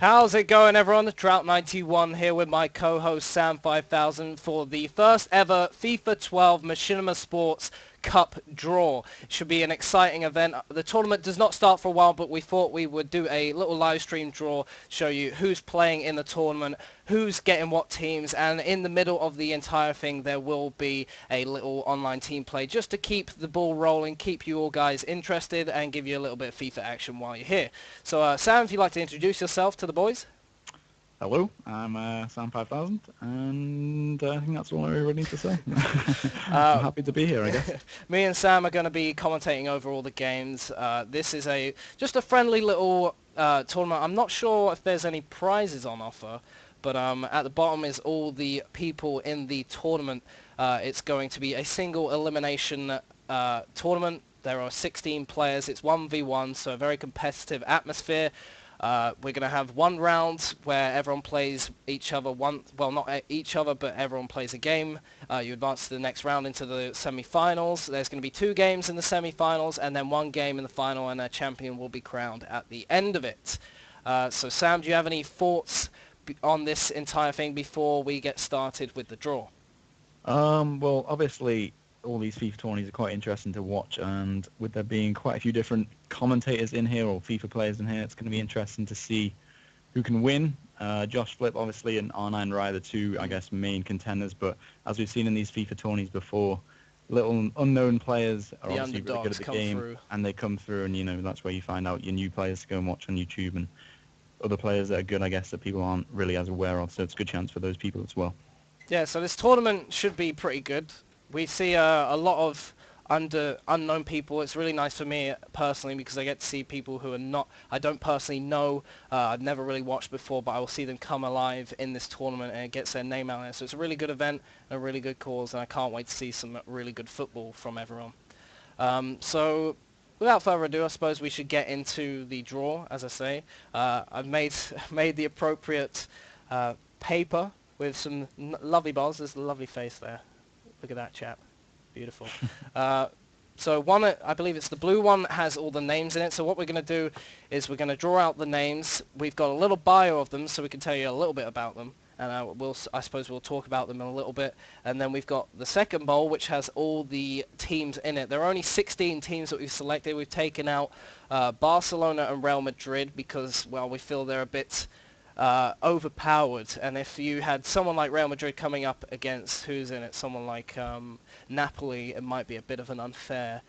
How's it going, everyone? Trout91 here with my co-host SAM5000 for the first ever FIFA 12 Machinima Sports Cup draw. It should be an exciting event. The tournament does not start for a while, but we thought we would do a little live stream draw, show you who's playing in the tournament, who's getting what teams, and in the middle of the entire thing there will be a little online team play just to keep the ball rolling, keep you all guys interested, and give you a little bit of FIFA action while you're here. So Sam, if you'd like to introduce yourself to the boys. Hello, I'm SAM5000, and I think that's all I really need to say. I'm happy to be here, I guess. Me and Sam are going to be commentating over all the games. This is just a friendly little tournament. I'm not sure if there's any prizes on offer, but at the bottom is all the people in the tournament. It's going to be a single elimination tournament. There are 16 players. It's 1v1, so a very competitive atmosphere. We're going to have one round where everyone plays each other not each other, but everyone plays a game. You advance to the next round into the semi-finals. There's going to be 2 games in the semi-finals and then 1 game in the final, and a champion will be crowned at the end of it. So Sam, do you have any thoughts on this entire thing before we get started with the draw? Well, obviously, all these FIFA tourneys are quite interesting to watch, and with there being quite a few different commentators in here, or FIFA players in here, it's going to be interesting to see who can win. Josh Flip, obviously, and R9 Rye, the 2, I guess, main contenders, but as we've seen in these FIFA tourneys before, little unknown players are obviously really good at the game, and they come through, and, you know, that's where you find out your new players to go and watch on YouTube, and other players that are good, I guess, that people aren't really as aware of, so it's a good chance for those people as well. Yeah, so this tournament should be pretty good. We see a lot of unknown people. It's really nice for me personally because I get to see people who I don't personally know, I've never really watched before, but I will see them come alive in this tournament, and it gets their name out there. So it's a really good event, a really good cause, and I can't wait to see some really good football from everyone. So without further ado, I suppose we should get into the draw. As I say, I've made the appropriate paper with some lovely balls. There's a lovely face there. Look at that chap. Beautiful. So one, I believe it's the blue one, has all the names in it. So what we're going to do is we're going to draw out the names. We've got a little bio of them so we can tell you a little bit about them. And I suppose we'll talk about them in a little bit. And then we've got the second bowl, which has all the teams in it. There are only 16 teams that we've selected. We've taken out Barcelona and Real Madrid because, well, we feel they're a bit overpowered, and if you had someone like Real Madrid coming up against who's in it, someone like Napoli, it might be a bit of an unfair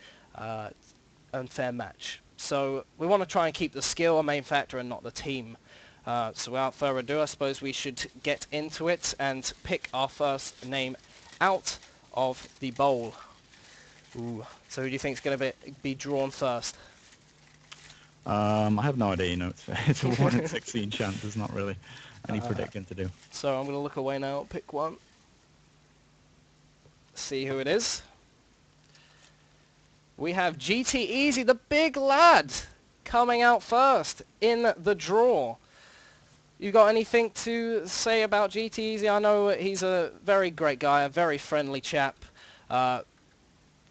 match. So we want to try and keep the skill a main factor and not the team. So without further ado, I suppose we should get into it and pick our first name out of the bowl. Ooh. So who do you think is going to be drawn first? I have no idea, you know, it's a 1 in 16 chance, there's not really any predicting to do. So I'm going to look away now, pick one. See who it is. We have GT Easy, the big lad, coming out first in the draw. You got anything to say about GT Easy? I know he's a very great guy, a very friendly chap.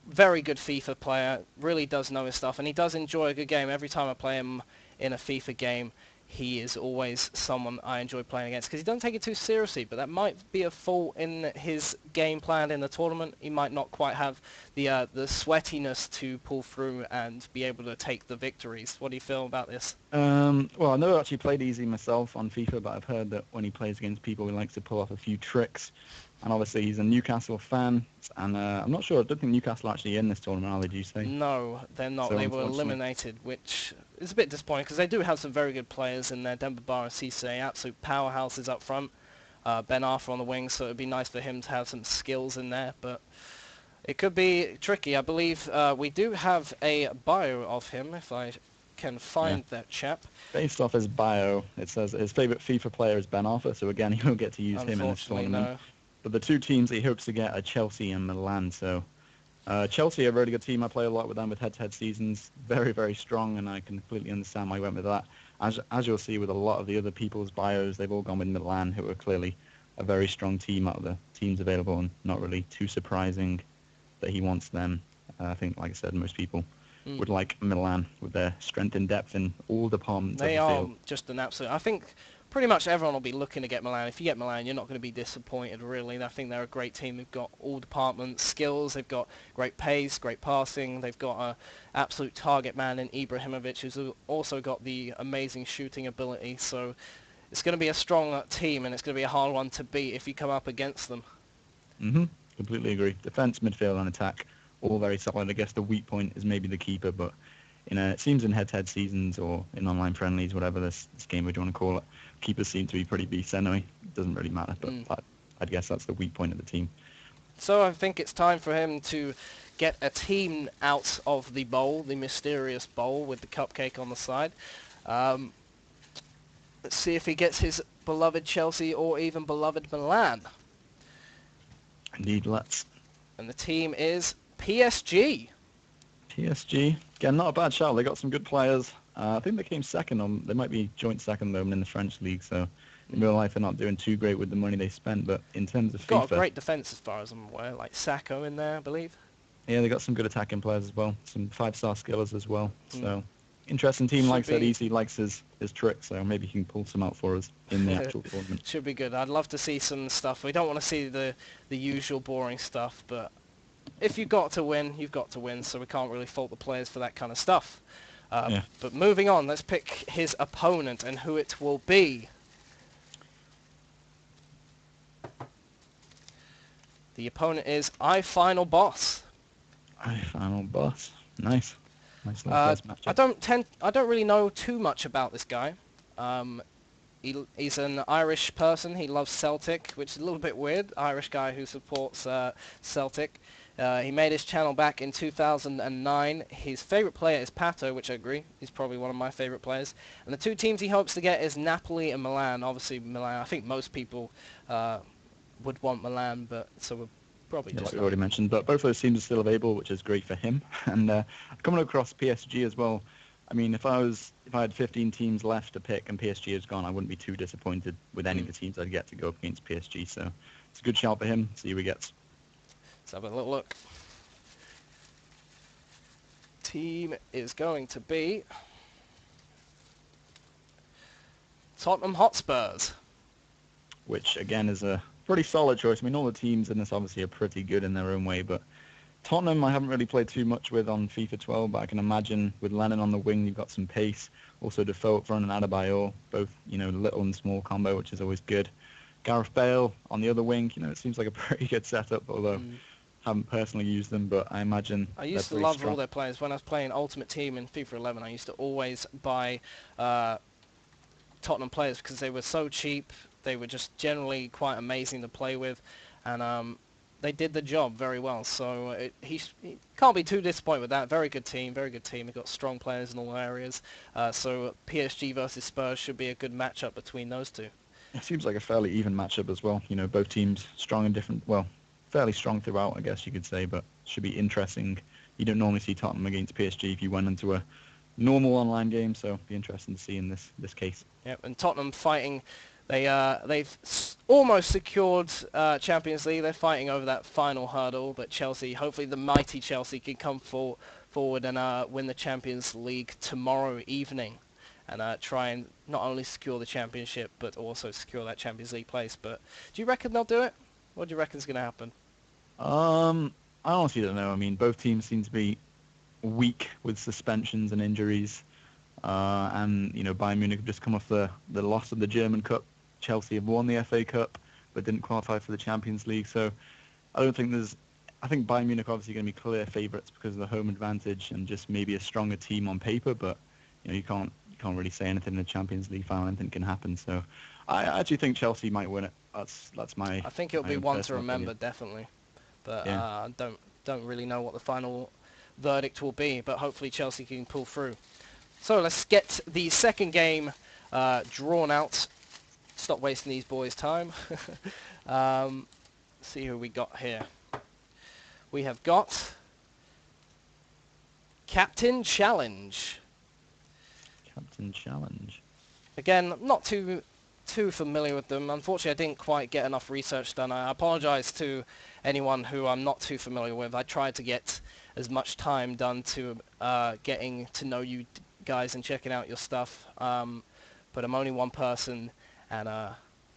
Very good FIFA player, really does know his stuff, and he does enjoy a good game. Every time I play him in a FIFA game, he is always someone I enjoy playing against because he doesn't take it too seriously, but that might be a fault in his game plan in the tournament. He might not quite have the sweatiness to pull through and be able to take the victories. What do you feel about this? Well, I've never actually played Easy myself on FIFA, but I've heard that when he plays against people, he likes to pull off a few tricks. And obviously he's a Newcastle fan, and I'm not sure, I don't think Newcastle are actually in this tournament, are they, did you say? No, they're not. So they were eliminated, which is a bit disappointing, because they do have some very good players in there. Demba Ba and Cisse, absolute powerhouses up front. Ben Arthur on the wing, so it would be nice for him to have some skills in there, but it could be tricky. I believe we do have a bio of him, if I can find that chap. Based off his bio, it says his favourite FIFA player is Ben Arthur, so again, he won't get to use him in this tournament. No. But the 2 teams he hopes to get are Chelsea and Milan. So Chelsea are a really good team. I play a lot with them with head-to-head seasons. Very, very strong, and I can completely understand why I went with that. As you'll see with a lot of the other people's bios, they've all gone with Milan, who are clearly a very strong team out of the teams available, and not really too surprising that he wants them. I think, like I said, most people would like Milan with their strength and depth in all departments of the field. They are just an absolute... I think pretty much everyone will be looking to get Milan. If you get Milan, you're not going to be disappointed, really. I think they're a great team. They've got all departments, skills. They've got great pace, great passing. They've got an absolute target man in Ibrahimovic, who's also got the amazing shooting ability. So it's going to be a strong team, and it's going to be a hard one to beat if you come up against them. Completely agree. Defense, midfield, and attack, all very solid. I guess the weak point is maybe the keeper, but it seems in head-to-head seasons or in online friendlies, whatever this game would you want to call it, keepers seem to be pretty beasts anyway. It doesn't really matter, but I guess that's the weak point of the team. So I think it's time for him to get a team out of the bowl, the mysterious bowl with the cupcake on the side. Let's see if he gets his beloved Chelsea or even beloved Milan. Indeed, let's. And the team is PSG. PSG, again, not a bad shout. They got some good players. I think they came second. They might be joint second though in the French league. So in real life, they're not doing too great with the money they spent. But in terms of got FIFA, a great defense as far as I'm aware, like Sacco in there, I believe. Yeah, they got some good attacking players as well. Some 5-star skillers as well. So interesting team. Like I said, Easy likes his trick, so maybe he can pull some out for us in the actual tournament. Should be good. I'd love to see some stuff. We don't want to see the usual boring stuff, but if you've got to win, you've got to win, so we can't really fault the players for that kind of stuff. But moving on, let's pick his opponent and who it will be. The opponent is iFinal Boss. iFinal Boss. Nice. Nice little first matchup. I don't really know too much about this guy. He's an Irish person. He loves Celtic, which is a little bit weird. Irish guy who supports Celtic. He made his channel back in 2009. His favourite player is Pato, which I agree. He's probably one of my favourite players. And the two teams he hopes to get is Napoli and Milan. Obviously, Milan. I think most people would want Milan, but so we're probably just... Like we already mentioned, but both of those teams are still available, which is great for him. And coming across PSG as well, I mean, if I had 15 teams left to pick and PSG is gone, I wouldn't be too disappointed with any of the teams I'd get to go up against PSG. So it's a good shout for him. See who he gets. Let's have a little look. Team is going to be Tottenham Hotspurs. Which, again, is a pretty solid choice. I mean, all the teams in this obviously are pretty good in their own way, but Tottenham I haven't really played too much with on FIFA 12, but I can imagine with Lennon on the wing, you've got some pace. Also Defoe up front and Adebayor, both, little and small combo, which is always good. Gareth Bale on the other wing, it seems like a pretty good setup, although haven't personally used them, but I imagine I used to love all their players. When I was playing Ultimate Team in FIFA 11, I used to always buy Tottenham players because they were so cheap. They were just generally quite amazing to play with, and they did the job very well. So he can't be too disappointed with that. Very good team, very good team. They've got strong players in all areas. So PSG versus Spurs should be a good matchup between those two. It seems like a fairly even matchup as well. Both teams strong and different. Well, fairly strong throughout, I guess you could say, but should be interesting. You don't normally see Tottenham against PSG if you went into a normal online game, so it'd be interesting to see in this case. Yep, and Tottenham fighting. They've almost secured Champions League. They're fighting over that final hurdle, but Chelsea, hopefully the mighty Chelsea, can come forward and win the Champions League tomorrow evening, and try and not only secure the championship but also secure that Champions League place. But do you reckon they'll do it? What do you reckon is going to happen? I honestly don't know. I mean, both teams seem to be weak with suspensions and injuries. And Bayern Munich have just come off the loss of the German Cup. Chelsea have won the FA Cup, but didn't qualify for the Champions League. So I think Bayern Munich are obviously going to be clear favourites because of the home advantage and just maybe a stronger team on paper. But you can't really say anything in the Champions League final. Anything can happen. So I actually think Chelsea might win it. That's my. I think it'll be one to remember, definitely. But don't really know what the final verdict will be. But hopefully Chelsea can pull through. So let's get the second game drawn out. Stop wasting these boys' time. See who we got here. We have got Captain Challenge. Captain Challenge. Again, not too familiar with them. Unfortunately, I didn't quite get enough research done. I apologize to anyone who I'm not too familiar with. I tried to get as much time done to getting to know you guys and checking out your stuff, but I'm only one person, and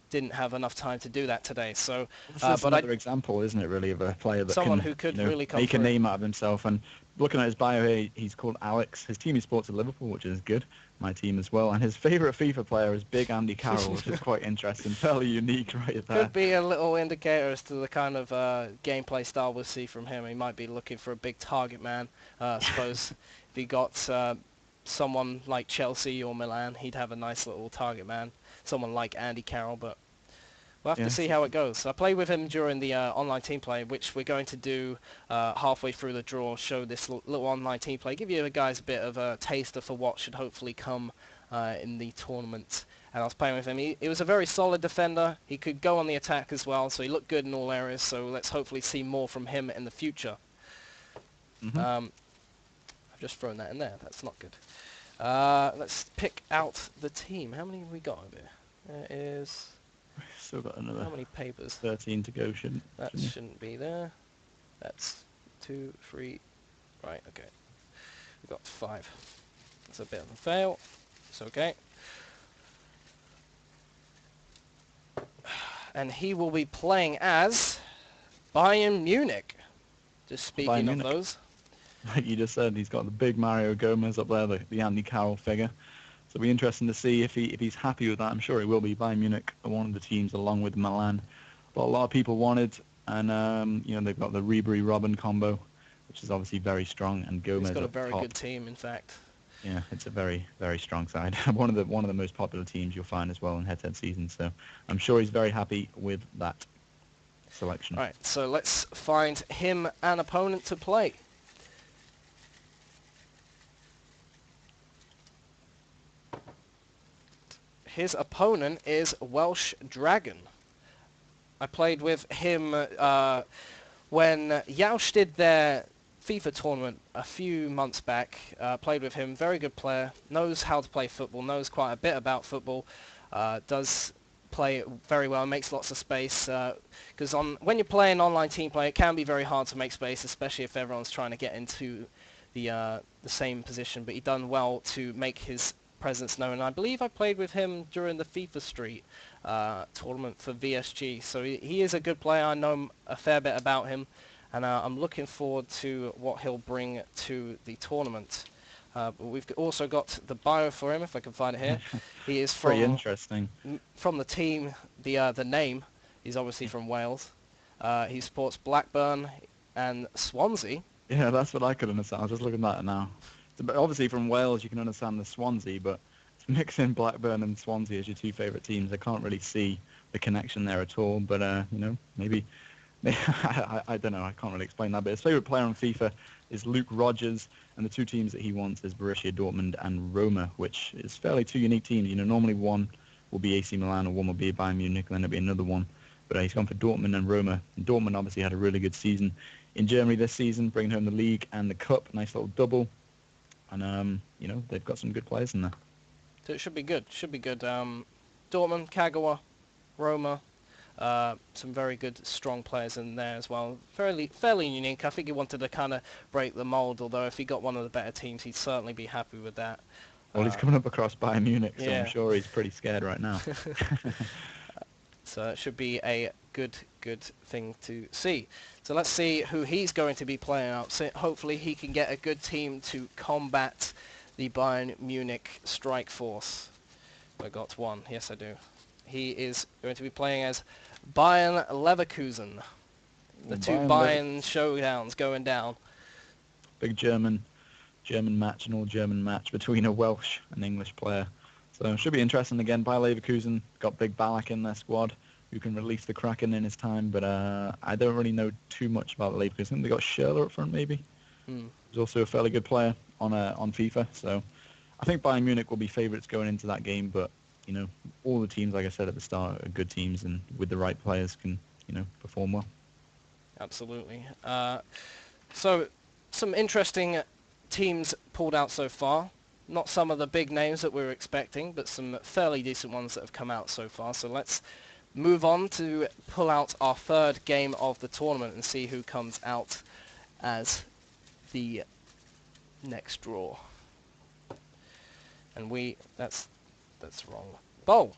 didn't have enough time to do that today. So, This is but another example, isn't it, really, of a player that someone can, who could you know, really come make a through. name out of himself. And looking at his bio here, he's called Alex. His team he supports at Liverpool, which is good. My team as well. And his favourite FIFA player is Big Andy Carroll, which is quite interesting. Fairly unique right there. Could be a little indicator as to the kind of gameplay style we'll see from him. He might be looking for a big target man. I suppose if he got someone like Chelsea or Milan, he'd have a nice little target man. Someone like Andy Carroll, but we'll have to see how it goes. I played with him during the online team play, which we're going to do halfway through the draw, show this little online team play, give you guys a bit of a taster for what should hopefully come in the tournament. And I was playing with him. He was a very solid defender. He could go on the attack as well, so he looked good in all areas. So let's hopefully see more from him in the future. I've just thrown that in there. That's not good. Let's pick out the team. How many have we got over here? There is... Still got another How many papers? 13 to go, shouldn't be there. That's 2, 3... Right, okay. We've got 5. That's a bit of a fail. It's okay. And he will be playing as Bayern Munich. Just speaking of those. Like you just said, he's got the big Mario Gomez up there, the Andy Carroll figure. So it'll be interesting to see if he's happy with that. I'm sure he will be. Bayern Munich are one of the teams along with Milan. But a lot of people wanted, and you know, they've got the Ribery-Robben combo, which is obviously very strong, and Gomez. He's got a up very top. good team, in fact. Yeah, it's a very, very strong side. one of the most popular teams you'll find as well in head-to-head season. So I'm sure he's very happy with that selection. All right, so let's find him an opponent to play. His opponent is Welsh Dragon. I played with him when Yaush did their FIFA tournament a few months back. Played with him, very good player, knows how to play football, knows quite a bit about football, does play very well, makes lots of space. Because when you're playing online team play, it can be very hard to make space, especially if everyone's trying to get into the same position. But he done well to make his presence known. And I believe I played with him during the FIFA Street tournament for VSG. So he is a good player. I know a fair bit about him. And I'm looking forward to what he'll bring to the tournament. But we've also got the bio for him, if I can find it here. He is Very interesting. From the team, the name. He's obviously from Wales. He supports Blackburn and Swansea. Yeah, that's what I could understand. I was just looking at it now. So, obviously from Wales you can understand the Swansea, but mixing Blackburn and Swansea as your two favourite teams, I can't really see the connection there at all. But you know, maybe I don't know. I can't really explain that. But his favourite player on FIFA is Luke Rodgers, and the two teams that he wants is Borussia Dortmund and Roma, which is fairly two unique teams. You know, normally one will be AC Milan or one will be Bayern Munich, and then there'll be another one. But he's gone for Dortmund and Roma. And Dortmund obviously had a really good season in Germany this season, bringing home the league and the cup. Nice little double. And you know, they've got some good players in there. So it should be good. Should be good. Dortmund, Kagawa, Roma. Some very good, strong players in there as well. Fairly unique. I think he wanted to kind of break the mold, although if he got one of the better teams, he'd certainly be happy with that. Well, he's coming up across Bayern Munich, so yeah. I'm sure he's pretty scared right now. So it should be a good thing to see. So let's see who he's going to be playing out. So hopefully he can get a good team to combat the Bayern Munich strike force. I got one. Yes, I do. He is going to be playing as Bayern Leverkusen. The two Bayern showdowns going down. Big German match, an all-German match between a Welsh and English player. So it should be interesting again. Bayer Leverkusen got Big Ballack in their squad, who can release the Kraken in his time. But I don't really know too much about Leverkusen. I think they got Schürrle up front, maybe. He's also a fairly good player on FIFA. So I think Bayern Munich will be favourites going into that game. But you know, all the teams, like I said at the start, are good teams, and with the right players can, you know, perform well. Absolutely. So some interesting teams pulled out so far. Not some of the big names that we were expecting, but some fairly decent ones that have come out so far. So let's move on to pull out our third game of the tournament and see who comes out as the next draw. And that's wrong. bowl.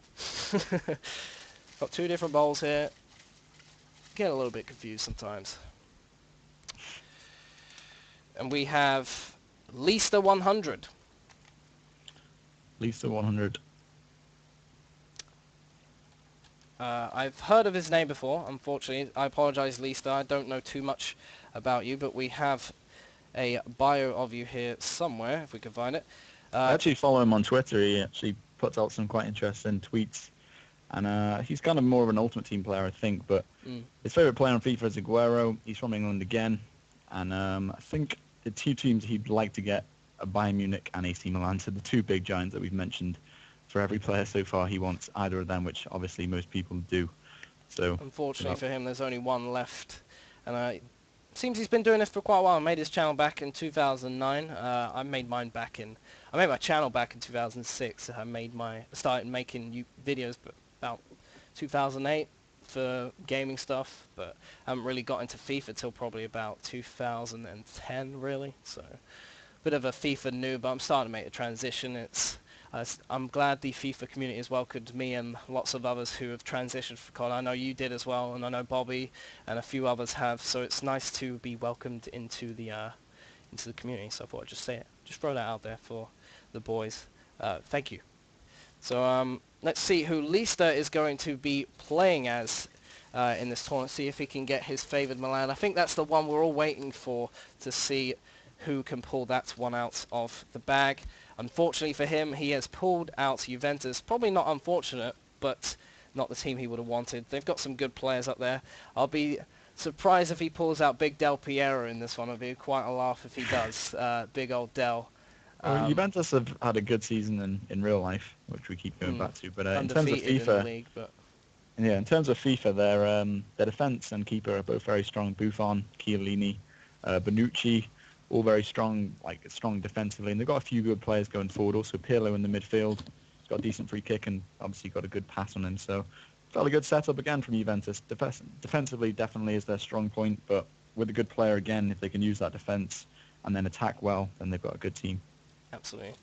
Got two different bowls here. Get a little bit confused sometimes. And we have Lisa 100. Lisa 100. I've heard of his name before, unfortunately. I apologize, Lisa. I don't know too much about you, but we have a bio of you here somewhere, if we can find it. I actually follow him on Twitter. He actually puts out some quite interesting tweets. And he's kind of more of an Ultimate Team player, I think. But his favourite player on FIFA is Aguero. He's from England again. And I think the two teams he'd like to get are Bayern Munich and AC Milan. So the two big giants that we've mentioned. For every player so far, he wants either of them, which obviously most people do. So unfortunately for him, there's only one left. And it seems he's been doing this for quite a while. I made his channel back in 2009. I made my channel back in 2006. I started making videos about 2008 for gaming stuff, but I haven't really got into FIFA till probably about 2010, really. So, bit of a FIFA noob, but I'm starting to make the transition. I'm glad the FIFA community has welcomed me and lots of others who have transitioned for COD. I know you did as well, and I know Bobby and a few others have. So it's nice to be welcomed into the community. So I thought I'd just say it, just throw that out there for the boys. Thank you. So let's see who Lisa is going to be playing as in this tournament. See if he can get his favoured Milan. I think that's the one we're all waiting for to see who can pull that one out of the bag. Unfortunately for him, he has pulled out Juventus. Probably not unfortunate, but not the team he would have wanted. They've got some good players up there. I'll be surprised if he pulls out Big Del Piero in this one. It'll be quite a laugh if he does. Big old Del. Well, Juventus have had a good season in real life, which we keep going back to. But in terms of FIFA, in the league, but yeah, in terms of FIFA, their defense and keeper are both very strong. Buffon, Chiellini, Bonucci, all very strong, strong defensively, and they've got a few good players going forward. Also, Pirlo in the midfield, he's got a decent free kick and obviously got a good pass on him. So, fairly good setup again from Juventus. Defensively, definitely is their strong point, but with a good player again, if they can use that defense and then attack well, then they've got a good team. Absolutely.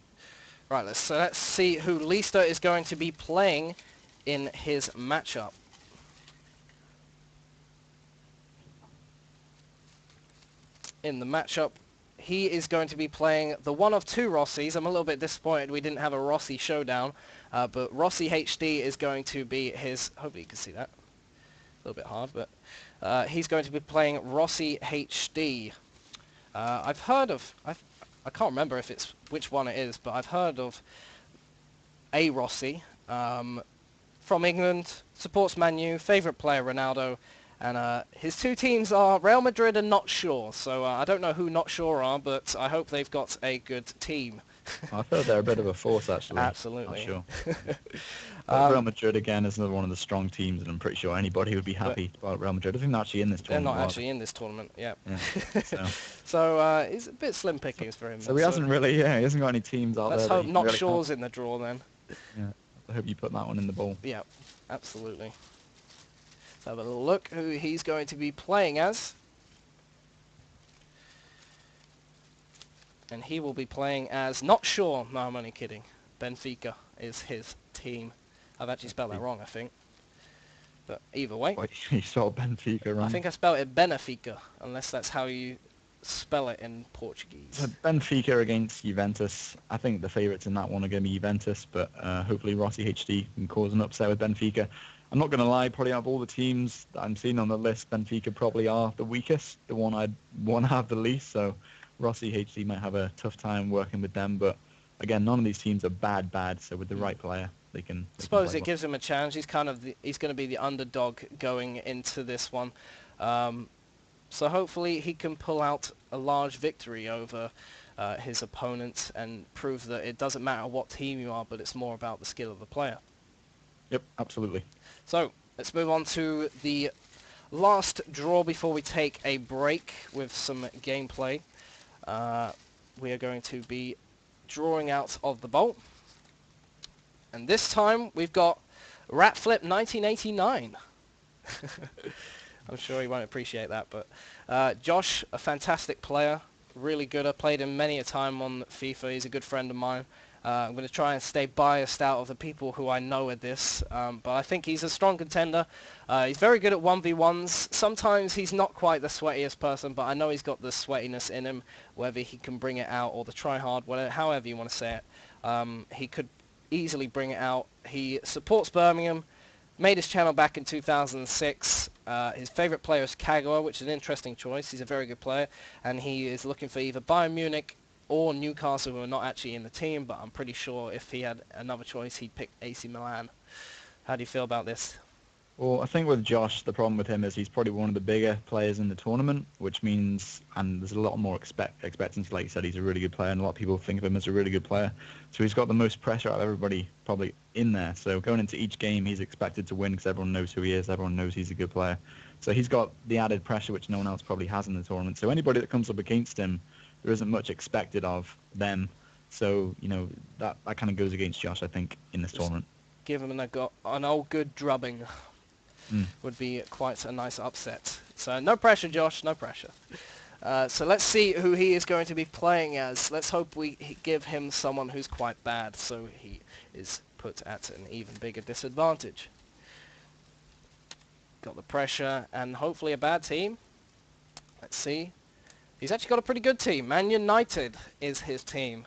Right, let's see who Lisa is going to be playing in his matchup. In the matchup, he is going to be playing the one of two Rossis. I'm a little bit disappointed we didn't have a Rossi showdown, but Rossi HD is going to be his... Hopefully you can see that. A little bit hard, but he's going to be playing Rossi HD. I've heard of... I can't remember if it's which one it is, but I've heard of a Rossi from England, supports Man U, favourite player Ronaldo, and his two teams are Real Madrid and Not Sure. So I don't know who Not Sure are, but I hope they've got a good team. I feel they're a bit of a force, actually. Absolutely. Not sure. Real Madrid, again, is another one of the strong teams, and I'm pretty sure anybody would be happy about Real Madrid. I think they're actually in this tournament. They're not actually in this tournament, yeah. So, so it's a bit slim pickings for him. So he hasn't really, he hasn't got any teams out there. Let's hope Not really Sure's in the draw then. Yeah, I hope you put that one in the bowl. Yeah, absolutely. Let's have a little look who he's going to be playing as. And he will be playing as Not Sure. No, I'm only kidding. Benfica is his team. I've actually spelled that wrong, I think. But either way. Wait, you spelled Benfica wrong? I think I spelled it Benefica, unless that's how you spell it in Portuguese. So Benfica against Juventus. I think the favourites in that one are going to be Juventus, but hopefully Rossi HD can cause an upset with Benfica. I'm not going to lie, probably out of all the teams that I'm seeing on the list, Benfica probably are the weakest, the one I'd want to have the least, so Rossi HD might have a tough time working with them, but again, none of these teams are bad, so with the right player, they can... I suppose it gives him a challenge. He's kind of he's going to be the underdog going into this one. So hopefully he can pull out a large victory over his opponent and prove that it doesn't matter what team you are, but it's more about the skill of the player. Yep, absolutely. So let's move on to the last draw before we take a break with some gameplay. We are going to be drawing out of the bowl. And this time we've got Rat Flip 1989. I'm sure he won't appreciate that, but Josh, a fantastic player, really good. I played him many a time on FIFA. He's a good friend of mine. I'm going to try and stay biased out of the people who I know at this, but I think he's a strong contender. He's very good at 1v1s. Sometimes he's not quite the sweatiest person, but I know he's got the sweatiness in him, whether he can bring it out or the try-hard, whatever, however you want to say it. He could easily bring it out. He supports Birmingham, made his channel back in 2006. His favourite player is Kagawa, which is an interesting choice. He's a very good player, and he is looking for either Bayern Munich or Newcastle, who are not actually in the team, but I'm pretty sure if he had another choice, he'd pick AC Milan. How do you feel about this? Well, I think with Josh, the problem with him is he's probably one of the bigger players in the tournament, which means, and there's a lot more expectancy. Like you said, he's a really good player, and a lot of people think of him as a really good player. So he's got the most pressure out of everybody probably in there. So going into each game, he's expected to win because everyone knows who he is. Everyone knows he's a good player. So he's got the added pressure which no one else probably has in the tournament. So anybody that comes up against him, there isn't much expected of them. So, that kind of goes against Josh, I think, in this tournament. Give him an old good drubbing. Would be quite a nice upset. So no pressure, Josh, no pressure. So let's see who he is going to be playing as. Let's hope we give him someone who's quite bad, so he is put at an even bigger disadvantage. Got the pressure and hopefully a bad team. Let's see. He's actually got a pretty good team. Man United is his team.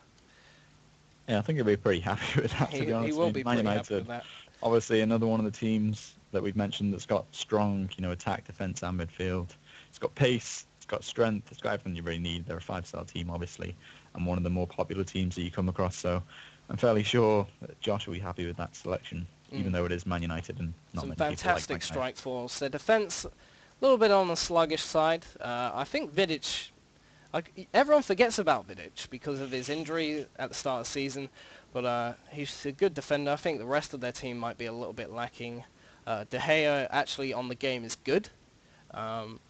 Yeah, I think he'll be pretty happy with that, to be honest. He will be Man pretty United, happy with that. Obviously, another one of the teams that we've mentioned that's got strong, attack, defence and midfield. It's got pace, it's got strength, it's got everything you really need. They're a 5-star team, obviously, and one of the more popular teams that you come across. So I'm fairly sure that Josh will be happy with that selection, even though it is Man United and not Some many people like fantastic Man United. strike force. Their defence, a little bit on the sluggish side. I think Vidic, everyone forgets about Vidic because of his injury at the start of the season, but he's a good defender. I think the rest of their team might be a little bit lacking. De Gea actually on the game is good,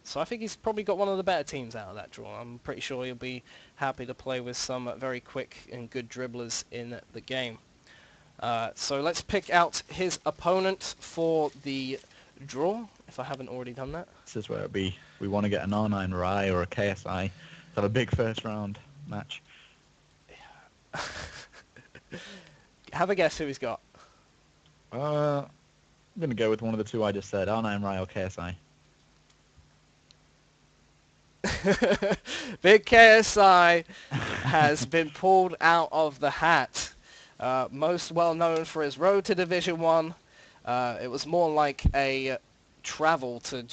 so I think he's probably got one of the better teams out of that draw. I'm pretty sure he'll be happy to play with some very quick and good dribblers in the game. So let's pick out his opponent for the draw, if I haven't already done that. This is where we want to get an R9 Rai or a KSI to have a big first round match. Have a guess who he's got. I'm going to go with one of the two I just said, R9 Rai or KSI. Big KSI has been pulled out of the hat. Most well known for his road to Division 1. It was more like a travel to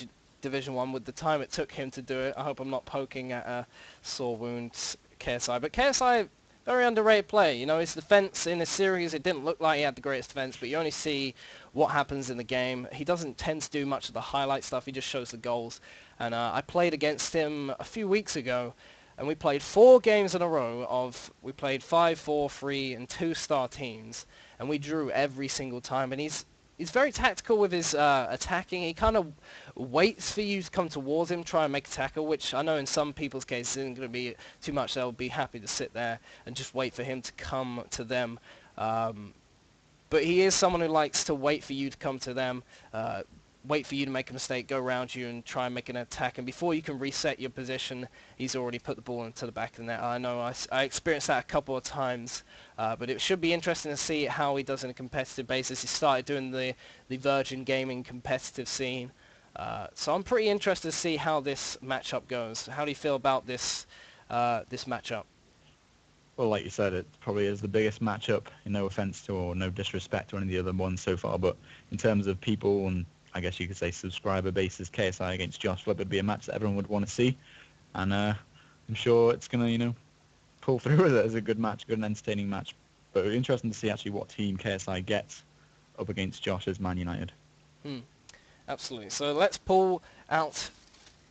Division 1 with the time it took him to do it. I hope I'm not poking at a sore wound, KSI. But KSI, very underrated player. His defense in the series, it didn't look like he had the greatest defense, but you only see what happens in the game. He doesn't tend to do much of the highlight stuff. He just shows the goals. And I played against him a few weeks ago, and we played 4 games in a row we played 5, 4, 3, and 2-star teams, and we drew every single time. And he's very tactical with his attacking. He kind of waits for you to come towards him, try and make a tackle, which I know in some people's cases isn't going to be too much. They'll be happy to sit there and just wait for him to come to them. But he is someone who likes to wait for you to come to them, wait for you to make a mistake, go around you and try and make an attack. And before you can reset your position, he's already put the ball into the back of the net. I know I experienced that a couple of times, but it should be interesting to see how he does on a competitive basis. He started doing the Virgin Gaming competitive scene. So I'm pretty interested to see how this matchup goes. How do you feel about this matchup? Well, like you said, it probably is the biggest matchup. No offense to or no disrespect to any of the other ones so far, but in terms of people and I guess you could say subscriber basis, KSI against Josh Flip would be a match that everyone would want to see, and I'm sure it's going to pull through as a good match, good and entertaining match. But it'll be interesting to see actually what team KSI gets up against Josh's Man United. Absolutely. So let's pull out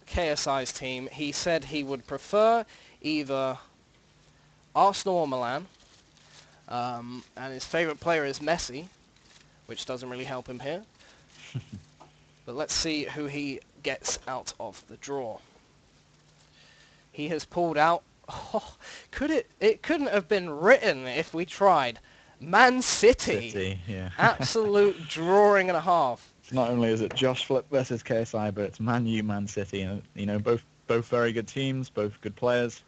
KSI's team. He said he would prefer either Arsenal or Milan, and his favourite player is Messi, which doesn't really help him here. But let's see who he gets out of the draw. He has pulled out... It couldn't have been written if we tried. Man City. Yeah. Absolute drawing and a half. Not only is it Josh Flip versus KSI, but it's Man U, Man City. And, both very good teams, both good players.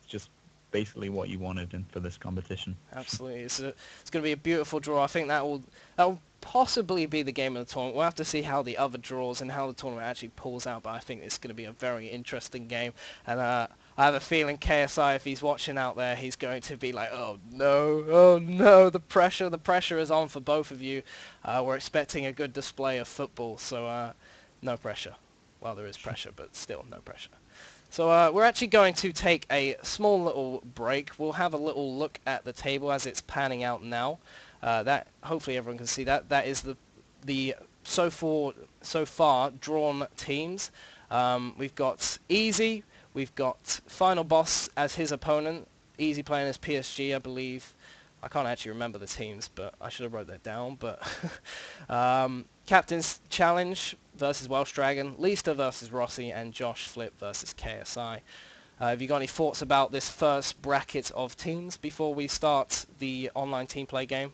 It's just basically what you wanted for this competition. Absolutely, it's going to be a beautiful draw. I think that will possibly be the game of the tournament. We'll have to see how the other draws and how the tournament actually pulls out, but I think it's going to be a very interesting game. And I have a feeling KSI, if he's watching out there, he's going to be like, oh no, the pressure is on for both of you. We're expecting a good display of football, so no pressure. Well, there is pressure, but still no pressure. So we're actually going to take a small little break. We'll have a little look at the table as it's panning out now. That hopefully everyone can see that. That is the so far drawn teams. We've got Easy. We've got Final Boss as his opponent. Easy playing as PSG, I believe. I can't actually remember the teams, but I should have wrote that down. But Captain's Challenge versus Welsh Dragon, Leicester versus Rossi, and Josh Flip versus KSI. Have you got any thoughts about this first bracket of teams before we start the online team play game?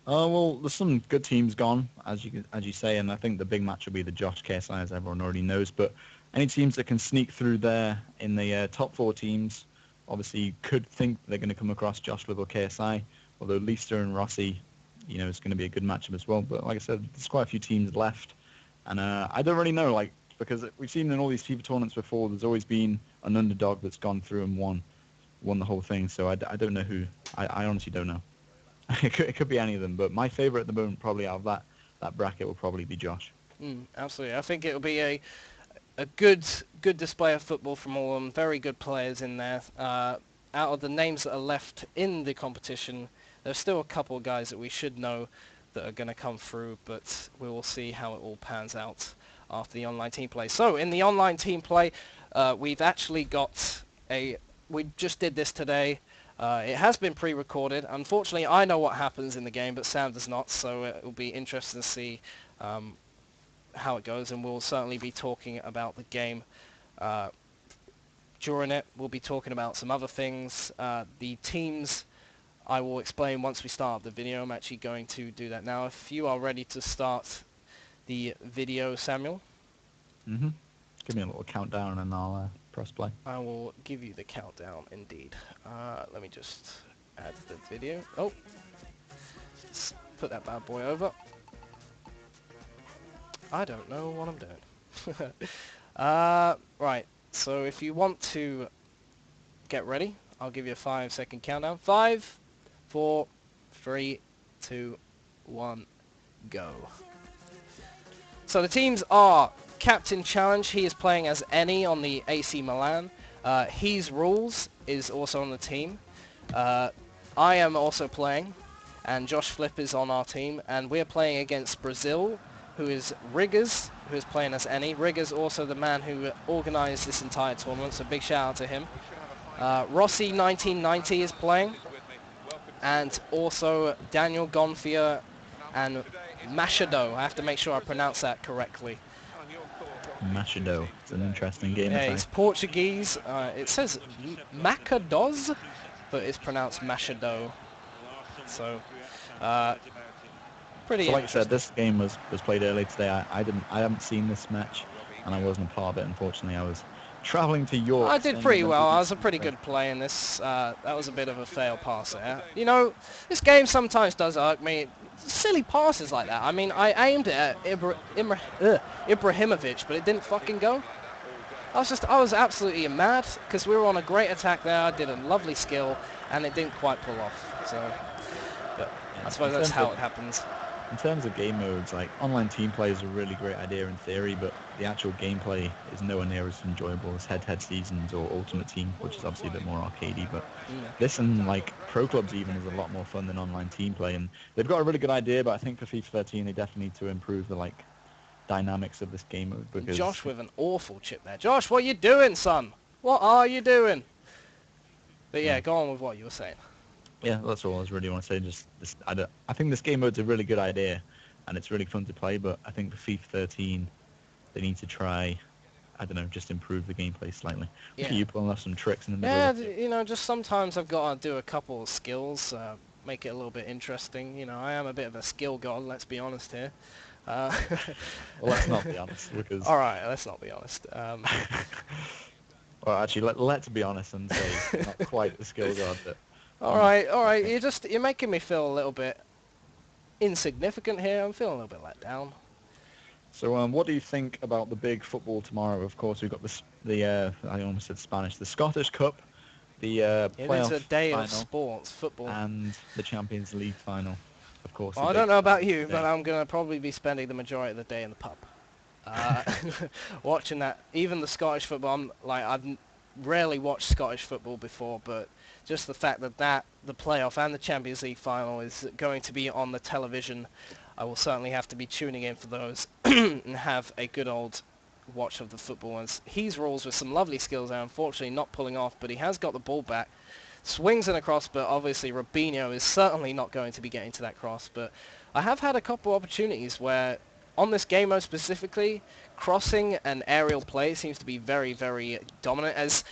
Well, there's some good teams gone, as you say, and I think the big match will be the Josh KSI, as everyone already knows. But any teams that can sneak through there in the top 4 teams, obviously you could think they're going to come across Josh Flip or KSI, although Leicester and Rossi, it's going to be a good matchup as well. But like I said, there's quite a few teams left. And I don't really know, because we've seen in all these FIFA tournaments before, there's always been an underdog that's gone through and won the whole thing. So I don't know who. I honestly don't know. It could be any of them, but my favorite at the moment, probably out of that bracket, will probably be Josh. Absolutely. I think it'll be a good display of football from all of them. Very good players in there. Out of the names that are left in the competition, there's still a couple of guys that we should know that are going to come through, but we will see how it all pans out after the online team play. So in the online team play, we've actually got we just did this today. It has been pre-recorded. Unfortunately, I know what happens in the game, but Sam does not, so it will be interesting to see how it goes, and we'll certainly be talking about the game during it. We'll be talking about some other things. The teams I will explain once we start the video. I'm actually going to do that now. If you are ready to start the video, Samuel. Mm-hmm. Give me a little countdown and I'll press play. I will give you the countdown indeed. Let me just add the video. Oh, let's put that bad boy over. I don't know what I'm doing. Right, so if you want to get ready, I'll give you a 5-second countdown. 5, 4, 3, 2, 1, go. So the teams are Captain Challenge. He is playing as Eni on the AC Milan. He's Rules is also on the team. I am also playing, and Josh Flip is on our team, and we're playing against Brazil, who is Riggers, who is playing as Eni. Riggers also the man who organised this entire tournament, so big shout out to him. Rossi 1990 is playing, and also Daniel Gonfia and Machado. I have to make sure I pronounce that correctly. Machado. It's an interesting game. Yeah, it's Portuguese. It says Macados, but it's pronounced Machado. So, pretty. So like I said, this game was played earlier today. I haven't seen this match, and I wasn't a part of it. Unfortunately, I was traveling to York. I did pretty well. I was a pretty good player in this. That was a bit of a fail pass there. This game sometimes does irk me. Silly passes like that. I mean, I aimed it at Ibrahimovic, but it didn't fucking go. I was absolutely mad because we were on a great attack there. I did a lovely skill, and it didn't quite pull off. So, but yeah, I suppose that's how it happens. In terms of game modes, online team play is a really great idea in theory, but the actual gameplay is nowhere near as enjoyable as head-to-head seasons or Ultimate Team, which is obviously a bit more arcadey. But this and Pro Clubs even is a lot more fun than online team play, and they've got a really good idea. But I think for FIFA 13, they definitely need to improve the dynamics of this game mode. Because Josh with an awful chip there. Josh, what are you doing, son? What are you doing? But yeah, go on with what you were saying. Yeah, that's all I really want to say. I think this game mode's a really good idea, and it's really fun to play. But I think for FIFA 13, they need to try, I don't know, just improve the gameplay slightly. Yeah. Look at you pulling off some tricks in the middle. Yeah, just sometimes I've got to do a couple of skills, make it a little bit interesting. I am a bit of a skill god. Let's be honest here. Well, let's not be honest, because... All right, let's not be honest. Well, Well, actually, let's be honest and say you're not quite the skill guard that. All right, all right. You're making me feel a little bit insignificant here. I'm feeling a little bit let down. So, what do you think about the big football tomorrow? Of course, we've got I almost said Spanish, the Scottish Cup, the It is playoff a day of final, sports, football. and the Champions League final. Of course, Well, the I big don't know about final you, today. but I'm going to probably be spending the majority of the day in the pub. Uh, watching that, even the Scottish football, rarely watched Scottish football before, but just the fact that the playoff and the Champions League final is going to be on the television, I will certainly have to be tuning in for those and have a good old watch of the football. And he's rules with some lovely skills there, unfortunately not pulling off, but he has got the ball back. Swings it across, but obviously Robinho is certainly not going to be getting to that cross. But I have had a couple opportunities where, on this game mode specifically, crossing and aerial play seems to be very, very dominant. As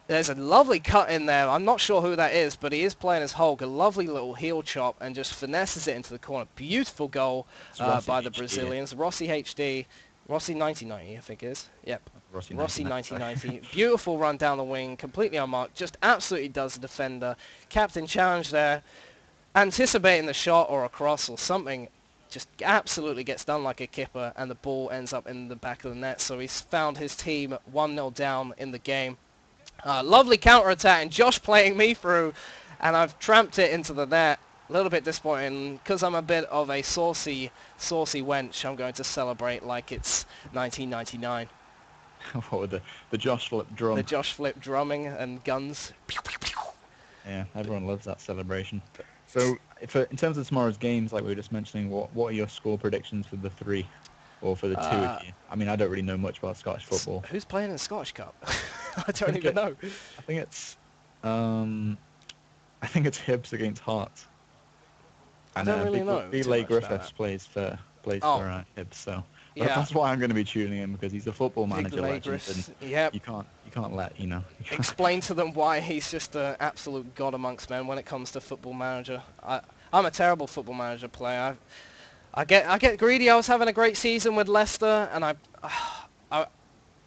there's a lovely cut in there. I'm not sure who that is, but he is playing as Hulk. A lovely little heel chop and just finesses it into the corner. Beautiful goal by the Brazilians. Rossi HD. Rossi 1990, I think it is. Yep. Rossi Rossi 1990. 1990. Beautiful run down the wing. Completely unmarked. Just absolutely does the defender. Captain challenge there. Anticipating the shot or a cross or something. Just absolutely gets done like a kipper. And the ball ends up in the back of the net. So he's found his team 1-0 down in the game. Lovely counter-attack, and Josh playing me through, and I've tramped it into the net. A little bit disappointing, because I'm a bit of a saucy wench. I'm going to celebrate like it's 1999. What with the Josh Flip drum? The Josh Flip drumming and guns. Yeah, everyone loves that celebration. So, in terms of tomorrow's games, like we were just mentioning, what are your score predictions for the three, or for the two of you? I mean, I don't really know much about Scottish football. Who's playing in the Scottish Cup? I don't even know. I think it's Hibs against Hearts. I don't really know. Leigh Griffiths plays for Hibs, so yeah. That's why I'm going to be tuning in, because he's a football manager legend, and yep. you can't let Explain to them why he's just an absolute god amongst men when it comes to football manager. I'm a terrible football manager player. I get greedy. I was having a great season with Leicester, and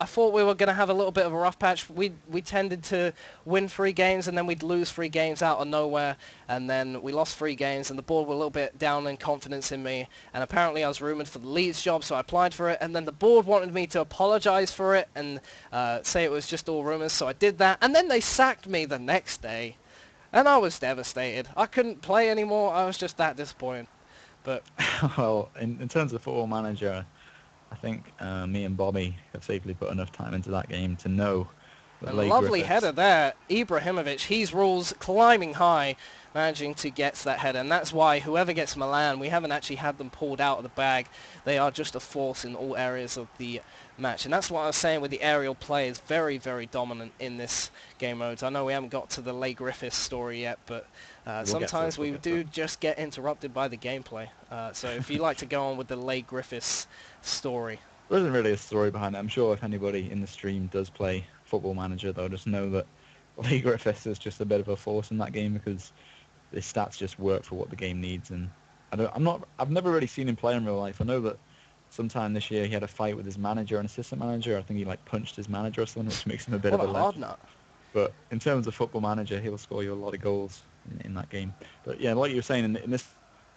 I thought we were going to have a little bit of a rough patch. We tended to win 3 games, and then we'd lose 3 games out of nowhere, and then we lost 3 games, and the board were a little bit down in confidence in me, and apparently I was rumoured for the Leeds job, so I applied for it, and then the board wanted me to apologise for it and say it was just all rumours, so I did that, and then they sacked me the next day, and I was devastated. I couldn't play anymore. I was just that disappointed. But well, in terms of football manager, I think me and Bobby have safely put enough time into that game to know that a lovely header there. Ibrahimovic, he's rules climbing high, managing to get to that header. And that's why whoever gets Milan, we haven't actually had them pulled out of the bag. They are just a force in all areas of the match. And that's what I was saying with the aerial play is very, very dominant in this game mode. I know we haven't got to the Leigh Griffiths story yet, but sometimes we do just get interrupted by the gameplay. So if you'd like to go on with the Leigh Griffiths story. There isn't really a story behind it. I'm sure if anybody in the stream does play Football Manager, they'll just know that Leigh Griffiths is just a bit of a force in that game, because the stats just work for what the game needs. And I've never really seen him play in real life. I know that sometime this year he had a fight with his manager and assistant manager. I think he punched his manager or something, which makes him a bit of a hard nut. But in terms of Football Manager, he'll score you a lot of goals in that game. But yeah, like you were saying, in this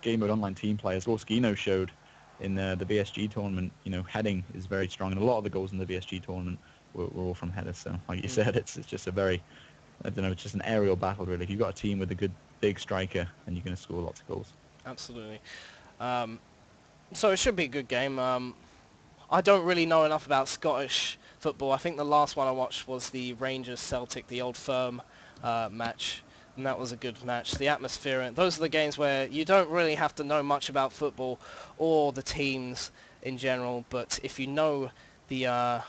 game with online team players, Orskino showed in the BSG tournament, heading is very strong, and a lot of the goals in the BSG tournament were all from headers. So, like you said, it's just a very, it's just an aerial battle, really. If you've got a team with a good big striker, then you're going to score lots of goals. Absolutely. So it should be a good game. I don't really know enough about Scottish football. I think the last one I watched was the Rangers-Celtic, the Old Firm match. And that was a good match. The atmosphere, those are the games where you don't really have to know much about football or the teams in general, but if you know the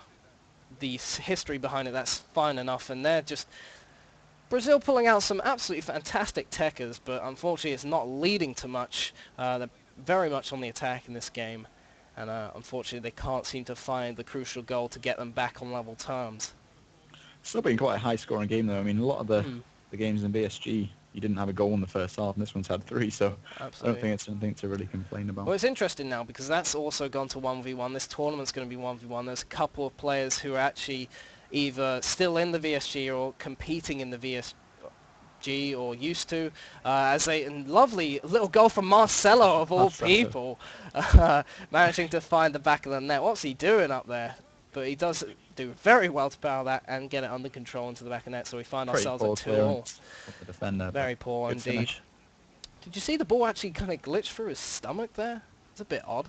history behind it, that's fine enough. And they're just Brazil pulling out some absolutely fantastic techers, but unfortunately it's not leading to much. They're very much on the attack in this game, and unfortunately they can't seem to find the crucial goal to get them back on level terms. Still been quite a high-scoring game, though. I mean, a lot of the games in BSG, you didn't have a goal in the first half, and this one's had 3, so absolutely. I don't think it's something to really complain about. Well, it's interesting now, because that's also gone to 1v1. This tournament's going to be 1v1. There's a couple of players who are actually either still in the VSG or competing in the VSG or used to, as a lovely little goal from Marcelo of all Marcelo. people, managing to find the back of the net. What's he doing up there? But he does do very well to power that and get it under control into the back of the net, so we find Pretty ourselves poor at 2-all. clearance of the defender. Very But poor good indeed. finish. Did you see the ball actually kind of glitch through his stomach there? It's a bit odd.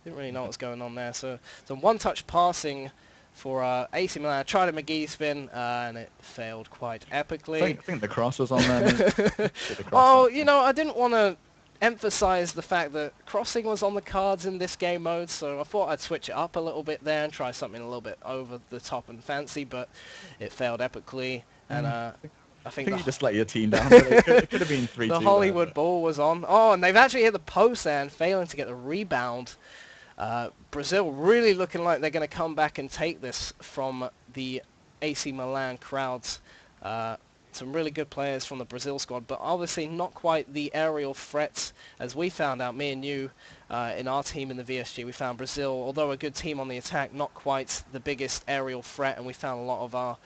Didn't really know what was going on there. So some one-touch passing for AC Milan. Tried a McGee spin and it failed quite epically. I think the cross was on there. Mate. Oh, you know, I didn't want to emphasize the fact that crossing was on the cards in this game mode, so I thought I'd switch it up a little bit there and try something a little bit over the top and fancy, but it failed epically. And I think you just let your team down. But it could have been 3-2. the Hollywood ball was on. Oh, and they've actually hit the post there and failing to get the rebound. Brazil really looking like they're going to come back and take this from the AC Milan crowds. Some really good players from the Brazil squad, but obviously not quite the aerial threats as we found out, me and you, in our team in the VSG. We found Brazil, although a good team on the attack, not quite the biggest aerial threat, and we found a lot of our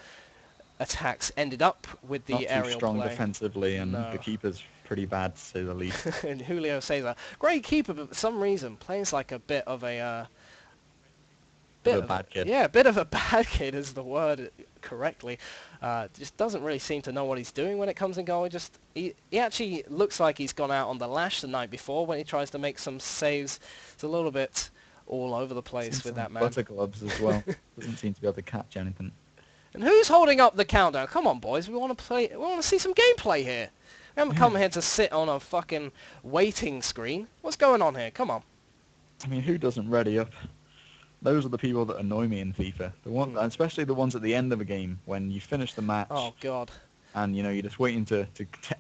attacks ended up with the not aerial too strong play. defensively, and No. the keeper's pretty bad, to say the least. And Julio Cesar, great keeper, but for some reason plays like a bit of a Bit of a bad kid. Yeah, a bit of a bad kid is the word correctly. Just doesn't really seem to know what he's doing when it comes in goal. He actually looks like he's gone out on the lash the night before when he tries to make some saves. It's a little bit all over the place with that man. Butter gloves as well. Doesn't seem to be able to catch anything. And who's holding up the countdown? Come on, boys. We want to play. We want to see some gameplay here. We haven't come here to sit on a fucking waiting screen. What's going on here? Come on. I mean, who doesn't ready up? Those are the people that annoy me in FIFA. Especially the ones at the end of a game when you finish the match. Oh God. And you're just waiting to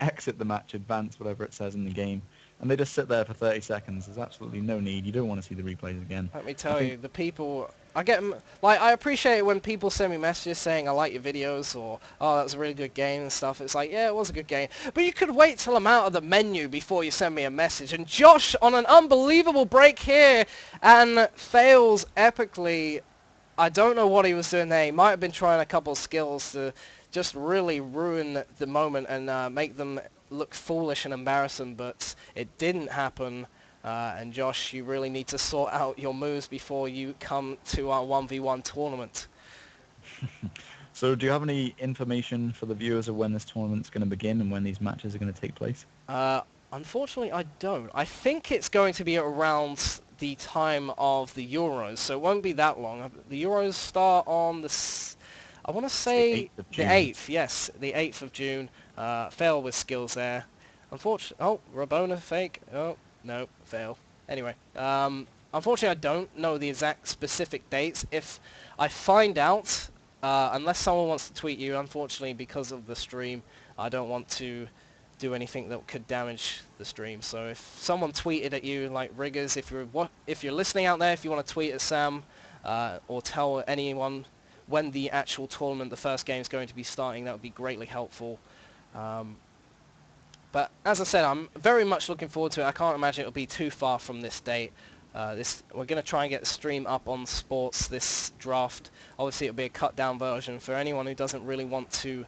exit the match, advance, whatever it says in the game, and they just sit there for 30 seconds. There's absolutely no need. You don't want to see the replays again. Let me tell you, the people, I get them, like, I appreciate it when people send me messages saying I like your videos or, oh, that was a really good game and stuff. It's like, yeah, it was a good game. But you could wait till I'm out of the menu before you send me a message. And Josh, on an unbelievable break here, and fails epically. I don't know what he was doing there. He might have been trying a couple of skills to just really ruin the moment and make them look foolish and embarrassing, but it didn't happen. And Josh, you really need to sort out your moves before you come to our 1v1 tournament. So do you have any information for the viewers of when this tournament's going to begin and when these matches are going to take place? Unfortunately, I don't. I think it's going to be around the time of the Euros, so it won't be that long. The Euros start on I want to say the 8th, yes, the 8th of June. Fail with skills there. Unfortunately, oh, Rabona fake. Oh, no, fail. Anyway, unfortunately I don't know the exact specific dates. If I find out, unless someone wants to tweet you, unfortunately because of the stream, I don't want to do anything that could damage the stream. So if someone tweeted at you, like Riggers, if you're listening out there, if you want to tweet at Sam, or tell anyone when the actual tournament, the first game is going to be starting, that would be greatly helpful. But as I said, I'm very much looking forward to it. I can't imagine it'll be too far from this date. We're going to try and get the stream up on Sports this draft. Obviously, it'll be a cut-down version for anyone who doesn't really want to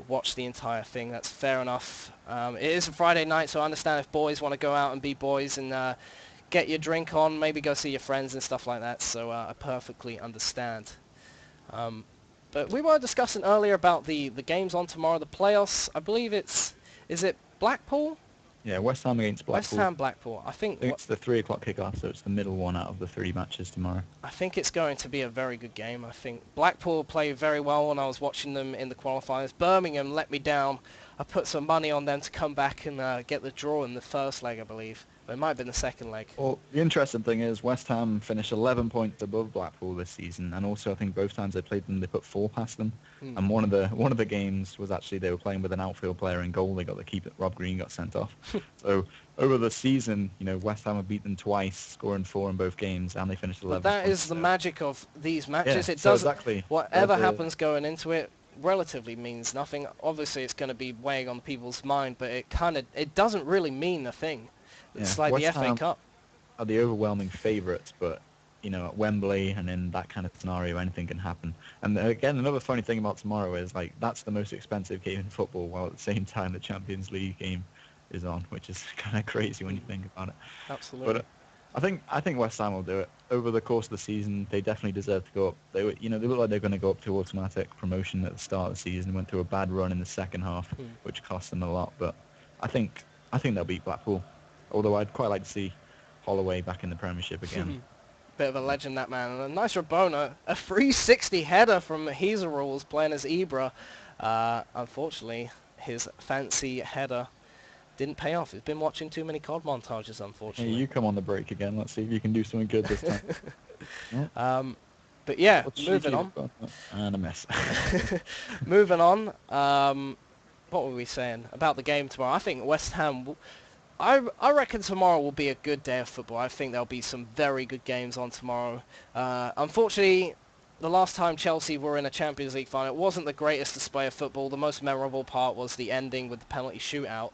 watch the entire thing. That's fair enough. It is a Friday night, so I understand if boys want to go out and be boys and get your drink on, maybe go see your friends and stuff like that. So I perfectly understand. But we were discussing earlier about the games on tomorrow, the playoffs. I believe is it Blackpool? Yeah, West Ham against Blackpool. West Ham Blackpool. I think it's the 3 o'clock kickoff, so it's the middle one out of the 3 matches tomorrow. I think it's going to be a very good game. I think Blackpool played very well when I was watching them in the qualifiers. Birmingham let me down. I put some money on them to come back and get the draw in the first leg, I believe. It might have been the second leg. Well, the interesting thing is West Ham finished 11 points above Blackpool this season, and also I think both times they played them, they put 4 past them. And one of the games was actually they were playing with an outfield player in goal. They got the keeper. Rob Green got sent off. So over the season, West Ham have beaten them twice, scoring 4 in both games, and they finished 11. But that is the magic of these matches. Yeah, it doesn't. Exactly. Whatever happens going into it relatively means nothing. Obviously, it's going to be weighing on people's mind, but it doesn't really mean a thing. It's like West the FA Ham Cup. Are the overwhelming favourites, but at Wembley, and in that kind of scenario, anything can happen. And again, another funny thing about tomorrow is like that's the most expensive game in football, while at the same time the Champions League game is on, which is kind of crazy when you think about it. Absolutely. But I think West Ham will do it over the course of the season. They definitely deserve to go up. They look like they're going to go up to automatic promotion at the start of the season. Went through a bad run in the second half, which cost them a lot. But I think they'll beat Blackpool. Although I'd quite like to see Holloway back in the Premiership again. Bit of a legend, that man. And a nice Rabona, a 360 header from Rules playing as Ibra. Unfortunately, his fancy header didn't pay off. He's been watching too many COD montages, unfortunately. Hey, you come on the break again. Let's see if you can do something good this time. But yeah, moving on. And a mess. Moving on. What were we saying about the game tomorrow? I think West Ham... I reckon tomorrow will be a good day of football. I think there'll be some very good games on tomorrow. Unfortunately, the last time Chelsea were in a Champions League final, it wasn't the greatest display of football. The most memorable part was the ending with the penalty shootout.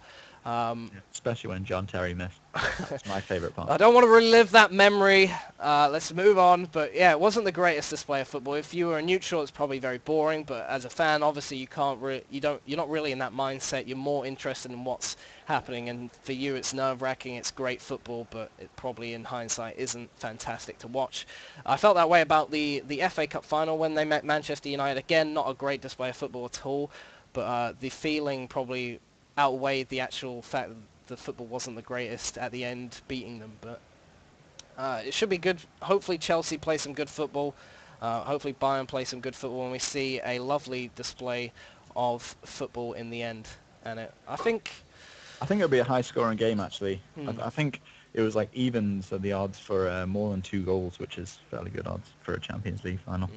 Especially when John Terry missed. That's my favourite part. I don't want to relive that memory. Let's move on. But yeah, it wasn't the greatest display of football. If you were a neutral, it's probably very boring. But as a fan, obviously you're not really in that mindset. You're more interested in what's happening. And for you, it's nerve-wracking. It's great football, but it probably in hindsight isn't fantastic to watch. I felt that way about the FA Cup final when they met Manchester United. Again, not a great display of football at all. But the feeling probably outweighed the actual fact that the football wasn't the greatest at the end, beating them. But it should be good. Hopefully Chelsea play some good football. Hopefully Bayern play some good football, and we see a lovely display of football in the end. And I think it'll be a high-scoring game, actually. I think it was like evens are the odds for more than 2 goals, which is fairly good odds for a Champions League final.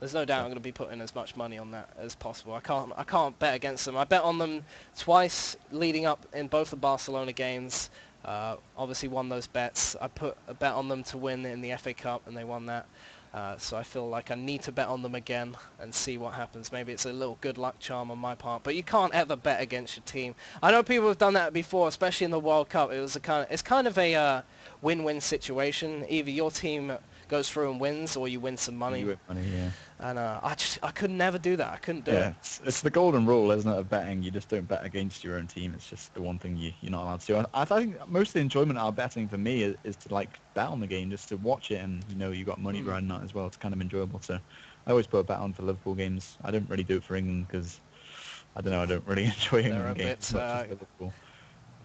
There's no doubt I'm going to be putting as much money on that as possible. I can't bet against them. I bet on them twice leading up in both the Barcelona games. Obviously won those bets. I put a bet on them to win in the FA Cup, and they won that. So I feel like I need to bet on them again and see what happens. Maybe it's a little good luck charm on my part, but you can't ever bet against your team. I know people have done that before, especially in the World Cup. It's kind of a win-win situation. Either your team goes through and wins, or you win some money. You win money, yeah. And I could never do that. I couldn't do it. It's the golden rule, isn't it, of betting? You just don't bet against your own team. It's just the one thing you're not allowed to do. I think most of the enjoyment out of betting for me is to like bet on the game, just to watch it, and you got money riding on it as well. It's kind of enjoyable. So I always put a bet on for Liverpool games. I don't really do it for England because I don't know. I don't really enjoy England games as much as Liverpool.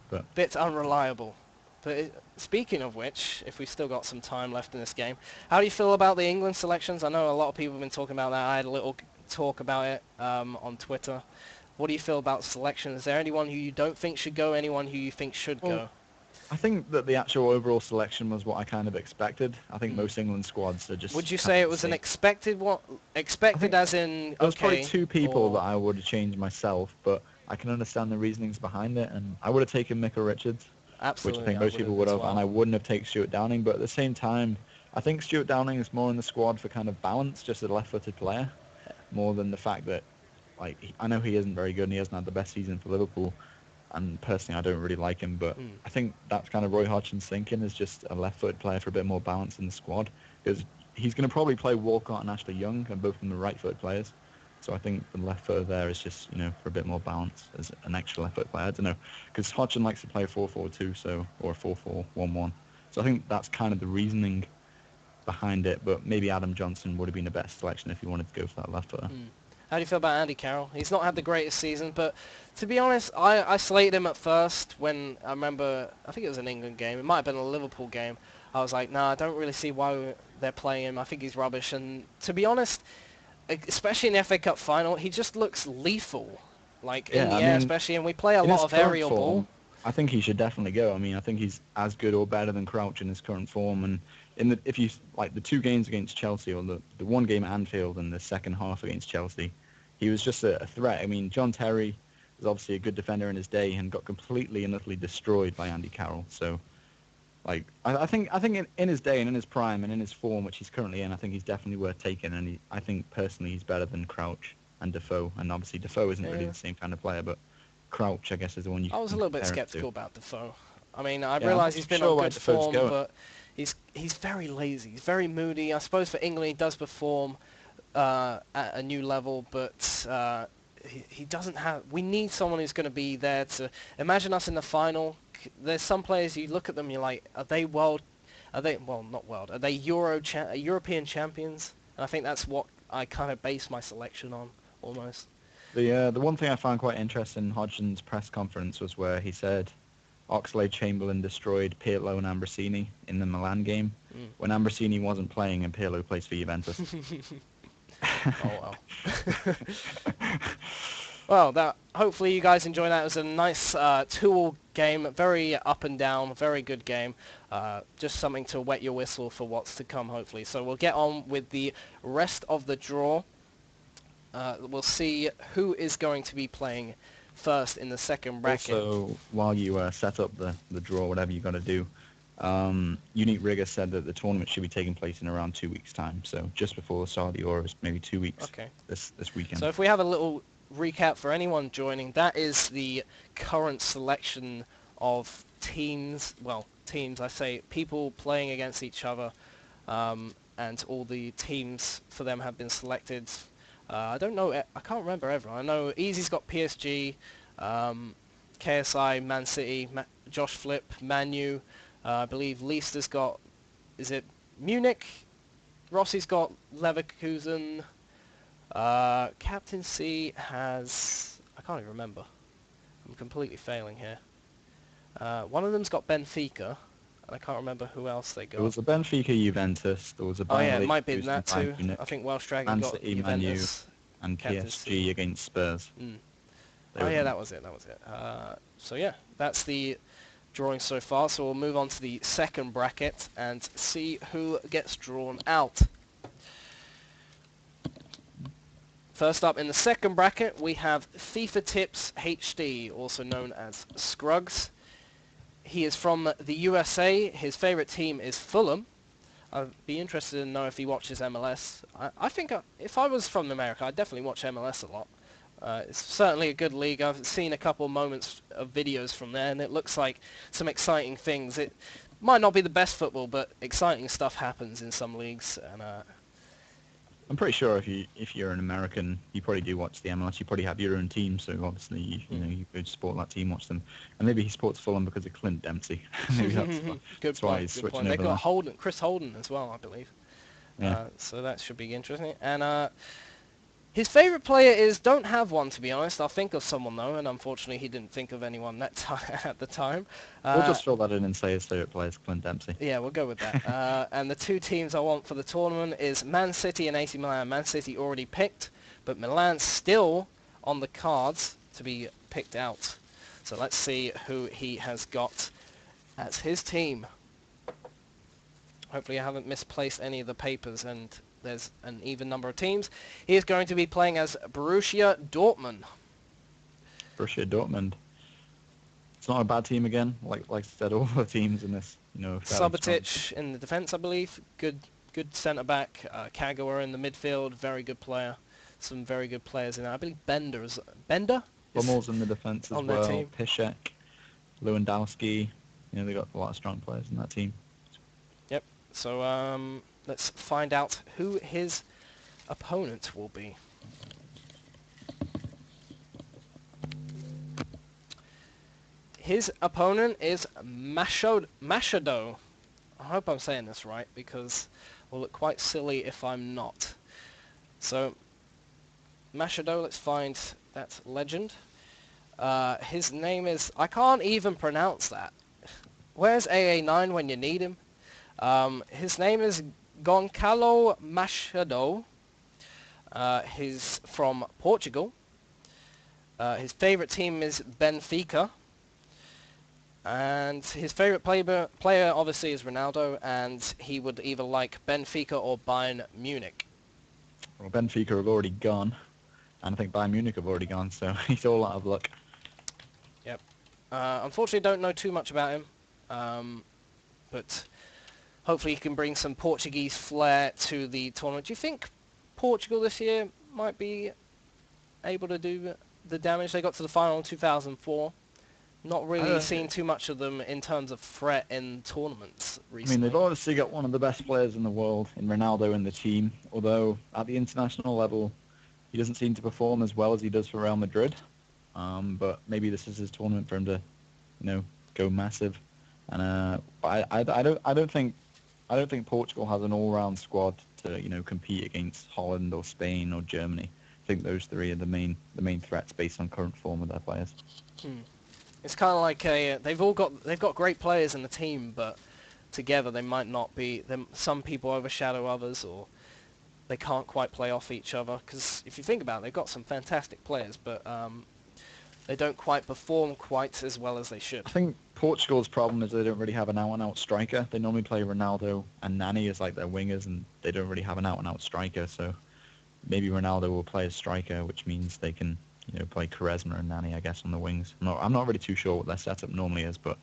But bit unreliable. But speaking of which, if we've still got some time left in this game, how do you feel about the England selections? I know a lot of people have been talking about that. I had a little talk about it on Twitter. What do you feel about selection? Is there anyone who you don't think should go, anyone who you think should go? I think that the actual overall selection was what I kind of expected. I think most England squads are just... Would you say it was an expected one? Expected as in, There was probably 2 people that I would have changed myself, but I can understand the reasonings behind it, and I would have taken Micah Richards. Absolutely, which I think most people would have, and I wouldn't have taken Stuart Downing. But at the same time, I think Stuart Downing is more in the squad for kind of balance, just a left-footed player, more than the fact that, I know he isn't very good and he hasn't had the best season for Liverpool, and personally I don't really like him, but I think that's kind of Roy Hodgson's thinking, is just a left-footed player for a bit more balance in the squad, because he's going to probably play Walcott and Ashley Young, and both of them are right-footed players. So I think the left footer there is just, for a bit more balance as an extra left foot player. I don't know, because Hodgson likes to play 4-4-2, or 4-4-1-1. So I think that's kind of the reasoning behind it. But maybe Adam Johnson would have been a better selection if he wanted to go for that left footer. How do you feel about Andy Carroll? He's not had the greatest season, but to be honest, I slated him at first when I remember, I think it was an England game. It might have been a Liverpool game. I was like, nah, I don't really see why they're playing him. I think he's rubbish. And to be honest, especially in the FA Cup final, he just looks lethal, in the air especially, and we play a lot of aerial ball. I think he should definitely go. I mean, I think he's as good or better than Crouch in his current form. And if you the 2 games against Chelsea, or the 1 game at Anfield and the second half against Chelsea, he was just a threat. I mean, John Terry was obviously a good defender in his day and got completely and utterly destroyed by Andy Carroll. So, I think in his day and in his prime and in his form, which he's currently in, I think he's definitely worth taking. And I think personally he's better than Crouch and Defoe. And obviously Defoe isn't really the same kind of player, but Crouch, I guess, is the one you. I was a little bit sceptical about Defoe. I mean, I realise he's been on good form, but he's very lazy. He's very moody. I suppose for England he does perform at a new level, but he doesn't have. We need someone who's going to be there to imagine us in the final. There's some players you look at them, you're like, are they world? Are they well, not world? Are they European champions? And I think that's what I kind of base my selection on, almost. The one thing I found quite interesting in Hodgson's press conference was where he said Oxlade-Chamberlain destroyed Pirlo and Ambrosini in the Milan game when Ambrosini wasn't playing and Pirlo plays for Juventus. Oh well. Well, that hopefully you guys enjoy that. It was a nice two-all game, very up and down, very good game. Just something to wet your whistle for what's to come, hopefully. So we'll get on with the rest of the draw. We'll see who is going to be playing first in the second bracket. Also, while you set up the draw, whatever you got to do, Unique Rigger said that the tournament should be taking place in around 2 weeks' time. So just before the start of the Euros, maybe 2 weeks. Okay. This weekend. So if we have a little recap for anyone joining, that is the current selection of teams. Well, teams, I say, people playing against each other, and all the teams for them have been selected. I don't know. I can't remember everyone. I know Easy's got PSG, KSI, Man City, Josh Flip, Manu. I believe Leicester's got, is it Munich? Rossi's got Leverkusen. Captain C has, I can't even remember. I'm completely failing here. One of them's got Benfica, and I can't remember who else they got. There was a Benfica Juventus. There was a Oh yeah, Bayern it might be Leverkusen, that too. Bayern Munich, I think Welsh Dragon Man got City, Juventus. and Captain PSG against Spurs. Oh yeah, that was it. So yeah, that's the drawing so far. So we'll move on to the second bracket and see who gets drawn out. First up in the second bracket, we have FIFA Tips HD, also known as Scruggs. He is from the USA. His favorite team is Fulham. I'd be interested to know if he watches MLS. I think if I was from America, I'd definitely watch MLS a lot. It's certainly a good league. I've seen a couple of moments of videos from there, and it looks like some exciting things. It might not be the best football, but exciting stuff happens in some leagues. And I'm pretty sure if you're an American, you probably do watch the MLS. You probably have your own team, so obviously you could support that team, watch them. And maybe he supports Fulham because of Clint Dempsey. Maybe that's why he's switching over. They've got Chris Holden as well, I believe. Yeah. So that should be interesting. And his favourite player is, don't have one to be honest. I'll think of someone though, and unfortunately he didn't think of anyone at the time. We'll just fill that in and say his favourite player is Clint Dempsey. Yeah, we'll go with that. And the two teams I want for the tournament is Man City and AC Milan. Man City already picked, but Milan's still on the cards to be picked out. So let's see who he has got as his team. Hopefully I haven't misplaced any of the papers and there's an even number of teams. He is going to be playing as Borussia Dortmund. Borussia Dortmund. It's not a bad team again. Like I said, all the teams in this, Subotic in the defence, I believe. Good centre back. Kagawa in the midfield. Very good player. Some very good players in there. I believe Bender. Hummel's in the defence as on well. their team. Piszczek, Lewandowski. They got a lot of strong players in that team. Yep. So let's find out who his opponent will be. His opponent is Machado. I hope I'm saying this right because it will look quite silly if I'm not. So Machado, let's find that legend. His name is, I can't even pronounce that. Where's AA9 when you need him? His name is Goncalo Machado. He's from Portugal. His favourite team is Benfica. And his favourite player obviously is Ronaldo, and he would either like Benfica or Bayern Munich. Well, Benfica have already gone, and I think Bayern Munich have already gone, so he's all out of luck. Yep. Unfortunately, don't know too much about him, but hopefully he can bring some Portuguese flair to the tournament. Do you think Portugal this year might be able to do the damage? They got to the final in 2004. Not really seen too much of them in terms of threat in tournaments I mean, recently. they've obviously got one of the best players in the world in Ronaldo in the team, although at the international level, he doesn't seem to perform as well as he does for Real Madrid. But maybe this is his tournament for him to, go massive. And I don't think Portugal has an all-round squad to compete against Holland or Spain or Germany. I think those three are the main threats based on current form of their players. It's kind of like they've got great players in the team, but together they might not be. Some people overshadow others, or they can't quite play off each other. Because if you think about it, they've got some fantastic players, but they don't quite perform quite as well as they should. I think Portugal's problem is they don't really have an out-and-out striker. They normally play Ronaldo and Nani as like their wingers, and they don't really have an out-and-out striker. So maybe Ronaldo will play as striker, which means they can play Quaresma and Nani, I guess, on the wings. I'm not really too sure what their setup normally is, but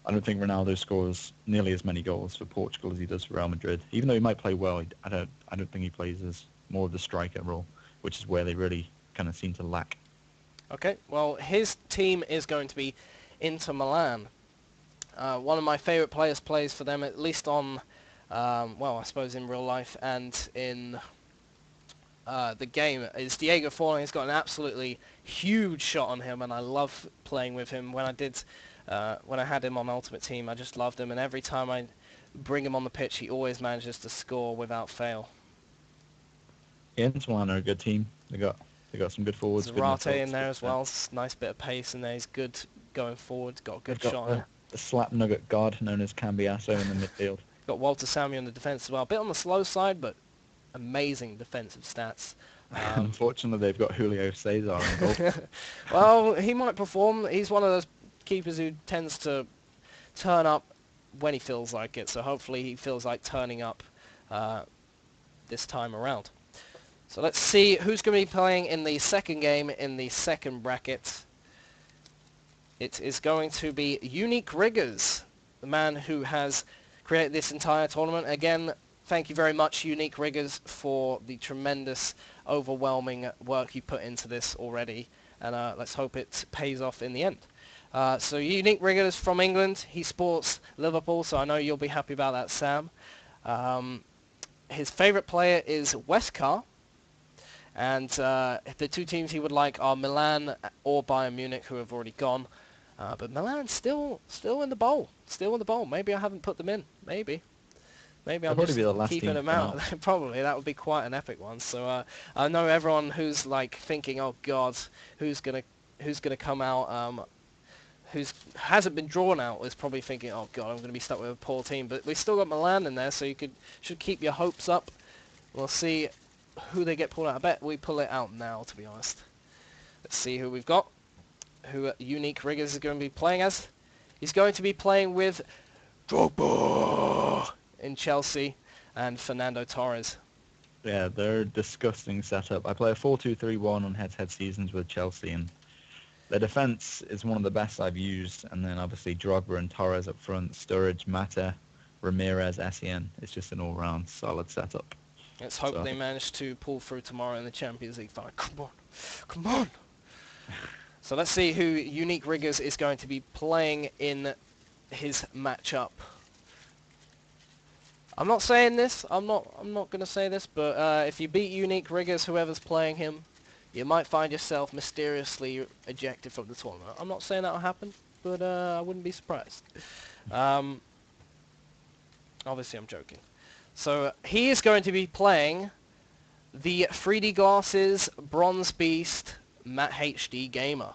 I don't think Ronaldo scores nearly as many goals for Portugal as he does for Real Madrid. Even though he might play well, I don't think he plays as more of the striker role, which is where they really kind of seem to lack. Okay, well, his team is going to be Inter Milan. One of my favourite players plays for them, at least on, I suppose in real life and in the game, is Diego Forlan. He's got an absolutely huge shot on him, and I love playing with him. When I had him on Ultimate Team, I just loved him, and every time I bring him on the pitch, he always manages to score without fail. Yeah, Inter Milan are a good team. They got some good forwards. Zarate in there as well. Nice bit of pace in there. He's good going forward. Got a good shot on him. The slap nugget god known as Cambiasso in the midfield. Got Walter Samuel in the defence as well. A bit on the slow side, but amazing defensive stats. Unfortunately, they've got Julio Cesar in goal. Well, he might perform. He's one of those keepers who tends to turn up when he feels like it. So hopefully he feels like turning up this time around. So let's see who's going to be playing in the second game in the second bracket. It is going to be Unique Riggers, the man who has created this entire tournament. Again, thank you very much, Unique Riggers, for the tremendous, overwhelming work you put into this already. And let's hope it pays off in the end. So Unique Riggers from England. He sports Liverpool, so I know you'll be happy about that, Sam. His favourite player is Wesker. And the two teams he would like are Milan or Bayern Munich, who have already gone. But Milan's still in the bowl. Still in the bowl. Maybe I haven't put them in. Maybe I'm just keeping them out. Probably. That would be quite an epic one. So I know everyone who's like thinking, oh God, who's gonna come out, hasn't been drawn out, is probably thinking, oh God, I'm going to be stuck with a poor team. But we've still got Milan in there, so you should keep your hopes up. We'll see who they get pulled out. I bet we pull it out now, to be honest. Let's see who we've got. Who Unique Riggers is going to be playing as. He's going to be playing with Drogba in Chelsea and Fernando Torres. Yeah, they're a disgusting setup. I play a 4-2-3-1 on head-to-head seasons with Chelsea, and their defence is one of the best I've used. And then obviously Drogba and Torres up front, Sturridge, Mata, Ramirez, Essien. It's just an all-round solid setup. Let's hope they manage to pull through tomorrow in the Champions League final. Come on. So let's see who Unique Riggers is going to be playing in his matchup. I'm not saying this. I'm not going to say this, but if you beat Unique Riggers, whoever's playing him, you might find yourself mysteriously ejected from the tournament. I'm not saying that'll happen, but I wouldn't be surprised. Obviously, I'm joking. So he is going to be playing the 3D Glasses Bronze Beast Matt HD Gamer.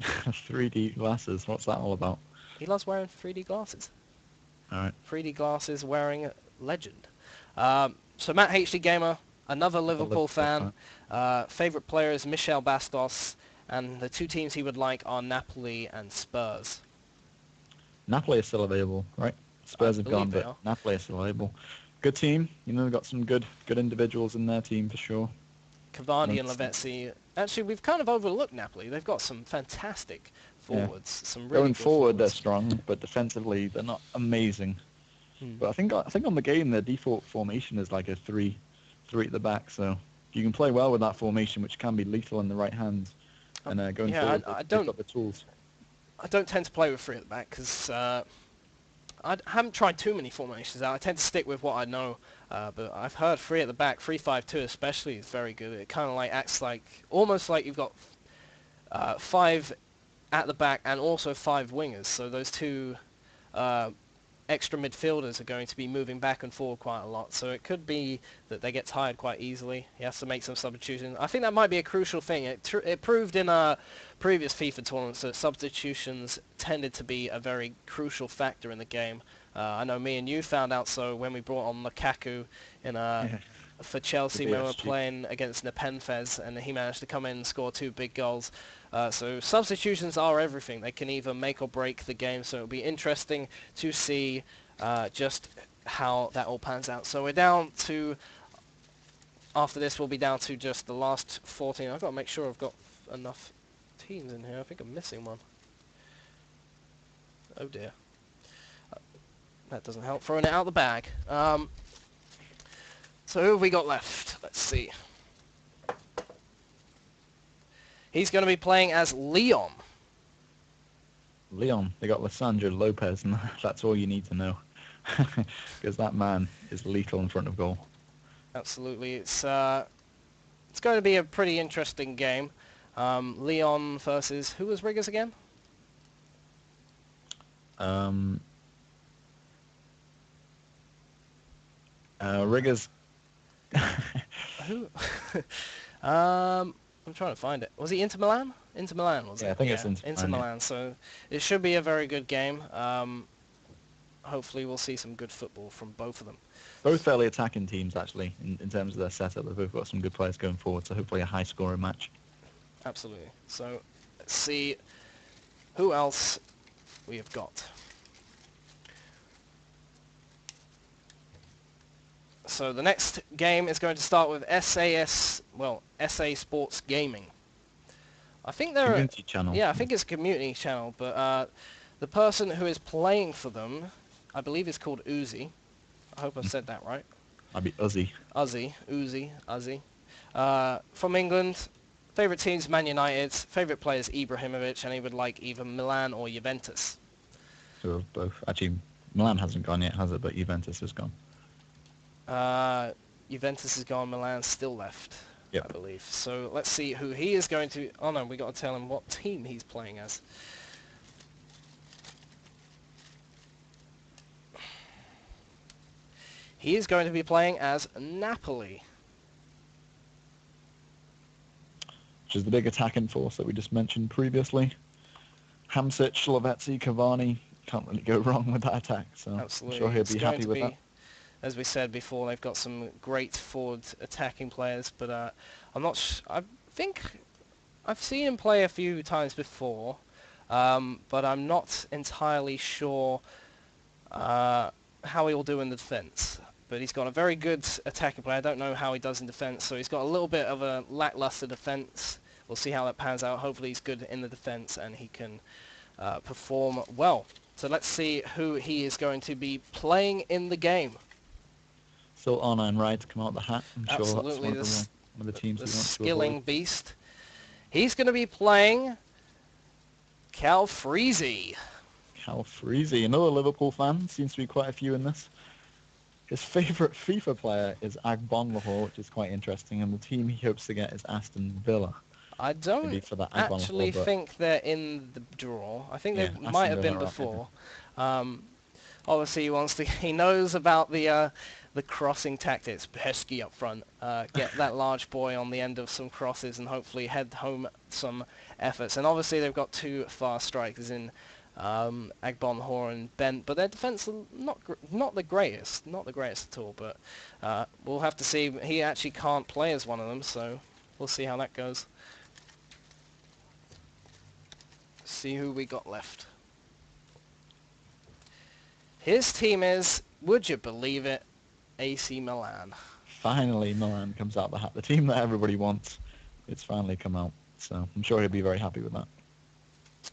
3D glasses, what's that all about? He loves wearing 3D glasses. Alright. 3D glasses wearing legend. So Matt HD Gamer, another Liverpool fan. Favourite player is Michel Bastos, and the two teams he would like are Napoli and Spurs. Napoli is still available, right? Spurs have gone, but Napoli is still available. Good team. They've got some good individuals in their team for sure. Cavani and Lavezzi. Actually, we've kind of overlooked Napoli. They've got some fantastic forwards. Yeah. Some really going good forward, forwards. They're strong, but defensively, they're not amazing. But I think on the game, their default formation is like a three at the back. So you can play well with that formation, which can be lethal in the right hands. And going forward, they've got the tools. I don't tend to play with 3 at the back because I haven't tried too many formations out. I tend to stick with what I know, but I've heard 3 at the back, 3-5-2 especially, is very good. It kind of like acts like, almost like you've got 5 at the back and also 5 wingers. So those 2 extra midfielders are going to be moving back and forward quite a lot. So it could be that they get tired quite easily. He has to make some substitutions. I think that might be a crucial thing. It proved in previous FIFA tournaments that substitutions tended to be a very crucial factor in the game. I know me and you found out so when we brought on Lukaku in for Chelsea when we were playing against Nepenthez, and he managed to come in and score 2 big goals. So substitutions are everything. They can either make or break the game, so it'll be interesting to see just how that all pans out. So we're down to, after this we'll be down to just the last 14. I've got to make sure I've got enough teams in here. I think I'm missing one. Oh dear. That doesn't help, throwing it out the bag. So who have we got left? Let's see. He's going to be playing as Leon. Leon, they got Lissandro Lopez, and that's all you need to know. Because that man is lethal in front of goal. Absolutely. It's going to be a pretty interesting game. Leon versus, who was Riggers again? Riggers. Who? I'm trying to find it. Was he Inter Milan? Inter Milan, was it? Yeah, I think it's Inter Milan. Yeah. So it should be a very good game. Hopefully we'll see some good football from both of them. Both fairly attacking teams, actually, in terms of their setup. They've both got some good players going forward, so hopefully a high-scoring match. Absolutely. So let's see who else we have got. So the next game is going to start with SA Sports Gaming. I think they're community channel. Yeah, I think it's a community channel, but the person who is playing for them, I believe is called Uzi. I hope I've said that right. I'd be Uzi. Uzi. From England. Favourite teams, Man United. Favourite players, Ibrahimovic, and he would like either Milan or Juventus. So both. Actually, Milan hasn't gone yet, has it? But Juventus has gone. Juventus is gone, Milan's still left, yep. I believe. So let's see who he is going to... Oh no, we got to tell him what team he's playing as. He is going to be playing as Napoli. Which is the big attacking force that we just mentioned previously. Hamsik, Lavezzi, Cavani. Can't really go wrong with that attack. So absolutely. I'm sure he'll be happy with that. As we said before, they've got some great forward attacking players, but I'm not. I think I've seen him play a few times before, but I'm not entirely sure how he'll do in the defence. But he's got a very good attacking player. I don't know how he does in defence, so he's got a little bit of a lackluster defence. We'll see how that pans out. Hopefully he's good in the defence and he can perform well. So let's see who he is going to be playing in the game. Still R9 Ride to come out of the hat. I'm absolutely, sure that's one of the teams he wants to skilling avoid. beast. He's going to be playing Cal Freezy. Cal Freezy, another Liverpool fan. Seems to be quite a few in this. His favourite FIFA player is Agbon Lahore, which is quite interesting, and the team he hopes to get is Aston Villa. I don't actually think they're in the draw. I think they might have been before. Obviously, he knows about the crossing tactics. Pesky up front. Get that large boy on the end of some crosses and hopefully head home some efforts. And obviously, they've got 2 fast strikers in Agbonlahor and Bent, but their defense is not the greatest at all. But we'll have to see. He actually can't play as one of them, so we'll see how that goes. See who we got left. His team is, would you believe it, AC Milan. Finally, Milan comes out of the hat. The team that everybody wants, it's finally come out. So I'm sure he'll be very happy with that.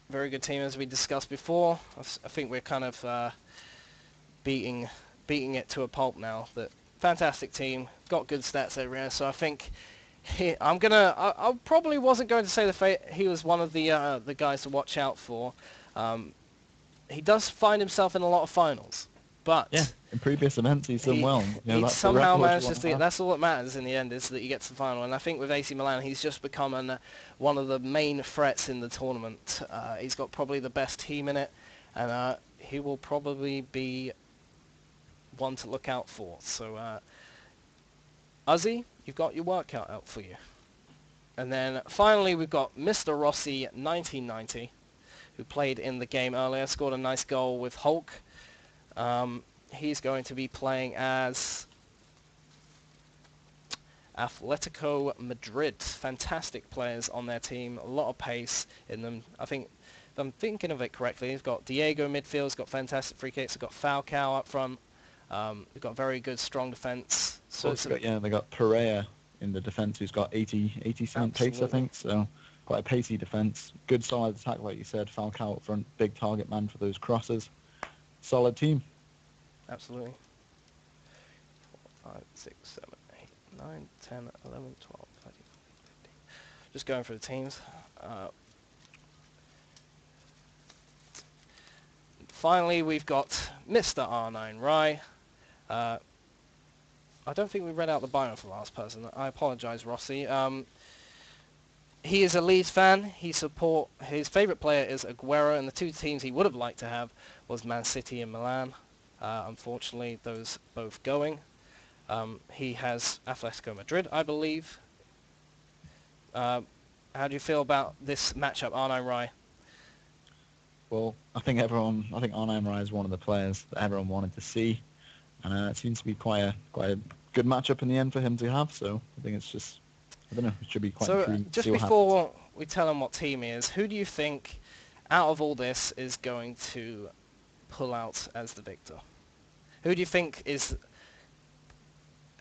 Very good team, as we discussed before. I think we're kind of beating it to a pulp now. But fantastic team, got good stats everywhere. So I think I probably wasn't going to say he was one of the guys to watch out for. Um, he does find himself in a lot of finals, Yeah, but in previous events he's done he well. You know, he that's the somehow record you manages want to to get, have. that's all that matters in the end, is that he gets to the final. And I think with AC Milan, he's just become one of the main threats in the tournament. He's got probably the best team in it, and he will probably be one to look out for. So, Uzzy, you've got your workout out for you. And then finally, we've got Mr. Rossi 1990, who played in the game earlier, scored a nice goal with Hulk. He's going to be playing as Atletico Madrid. Fantastic players on their team, a lot of pace in them. I think, if I'm thinking of it correctly, he's got Diego midfield, he's got fantastic free kicks, he's got Falcao up front, he's got very good, strong defence. So it's They got Pereira in the defence, who's got 80% pace, I absolutely, think. So quite a pacey defence. Good solid attack, like you said. Falcao up front, big target man for those crosses. Solid team. absolutely. 5, 6, 7, 8, 9, 10, 11, 12, 13, 15. Just going through the teams. Finally, we've got Mr. R9 Rai. I don't think we read out the bio for the last person. I apologise, Rossi. He is a Leeds fan. His favourite player is Aguero, and the two teams he would have liked to have was Man City and Milan. Unfortunately, those both going. He has Atletico Madrid, I believe. How do you feel about this matchup, R9 Rai? Well, I think Arnhem Rai is one of the players that everyone wanted to see, and it seems to be quite a good matchup in the end for him to have. So I think it's just, I don't know, it should be quite So, intriguing to just see what happens. before we tell him what team he is, who do you think, out of all this, is going to pull out as the victor? Who do you think is...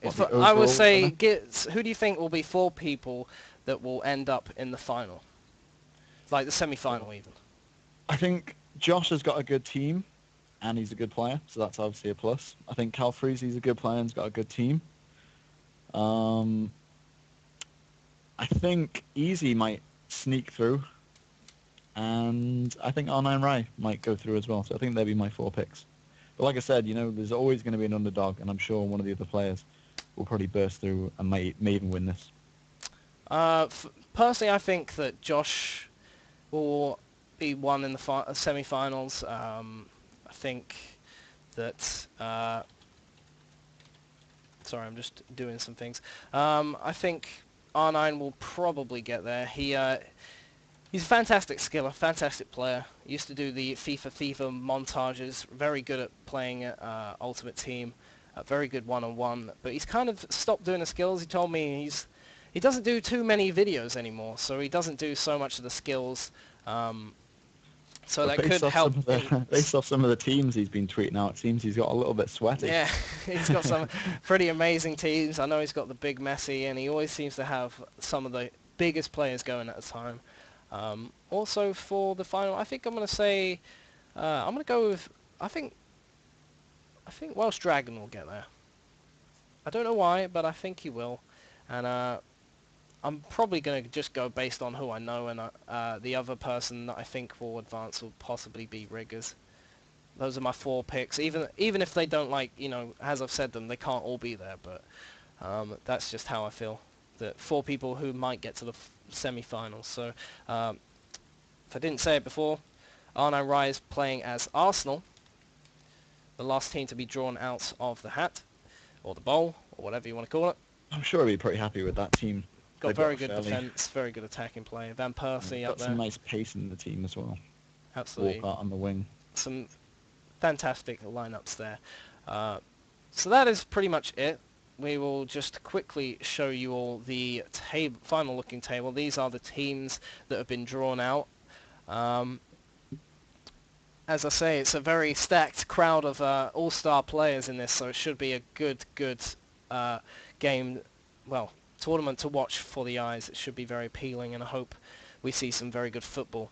What, If the I would overall say, winner? who do you think will be 4 people that will end up in the final? Like the semi-final, Well, even. I think Josh has got a good team, and he's a good player, so that's obviously a plus. I think Cal Freezy's a good player and's got a good team. I think Easy might sneak through, and I think R9 Rai might go through as well. So I think they'll be my 4 picks. But like I said, you know, there's always going to be an underdog, and I'm sure one of the other players will probably burst through and may even win this. Personally, I think that Josh will be one in the semi-finals. I think that... sorry, I'm just doing some things. I think R9 will probably get there. He's a fantastic skiller, fantastic player. He used to do the FIFA montages. Very good at playing Ultimate Team. Very good one-on-one. But he's kind of stopped doing the skills. He told me he doesn't do too many videos anymore, so he doesn't do so much of the skills. So But that could based off help. some of the teams he's been tweeting out, it seems he's got a little bit sweaty. Yeah, he's got some pretty amazing teams. I know he's got the big Messi, and he always seems to have some of the biggest players going at a time. Also for the final, I think I'm going to say, I'm going to go with, I think Welsh Dragon will get there. I don't know why, but I think he will. And I'm probably going to just go based on who I know, and the other person that I think will advance will possibly be Riggers. Those are my 4 picks. Even if they don't, like, you know, as I've said them, they can't all be there, but that's just how I feel. That 4 people who might get to the semi-finals. So if I didn't say it before, R9 Rai is playing as Arsenal, the last team to be drawn out of the hat, or the bowl, or whatever you want to call it. I'm sure he'll be pretty happy with that team. Got They've got very a good fairly, defence, very good attacking play. Van Persie up got some there, nice pace in the team as well. absolutely. Walcott on the wing. Some fantastic lineups there. So that is pretty much it. We will just quickly show you all the final looking table. These are the teams that have been drawn out. As I say, it's a very stacked crowd of all-star players in this, so it should be a good game, well, tournament to watch for the eyes. It should be very appealing, and I hope we see some very good football.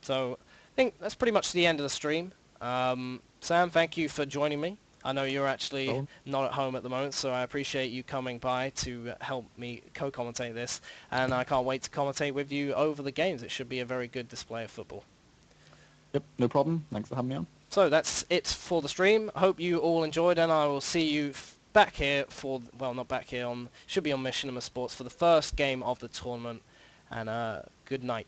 So I think that's pretty much the end of the stream. Sam, thank you for joining me. I know you're actually So, not at home at the moment, so I appreciate you coming by to help me co-commentate this, and I can't wait to commentate with you over the games. It should be a very good display of football. yep, no problem. Thanks for having me on. So that's it for the stream. Hope you all enjoyed, and I will see you back here for, well, not back here, should be on Machinima Sports for the first game of the tournament, and good night.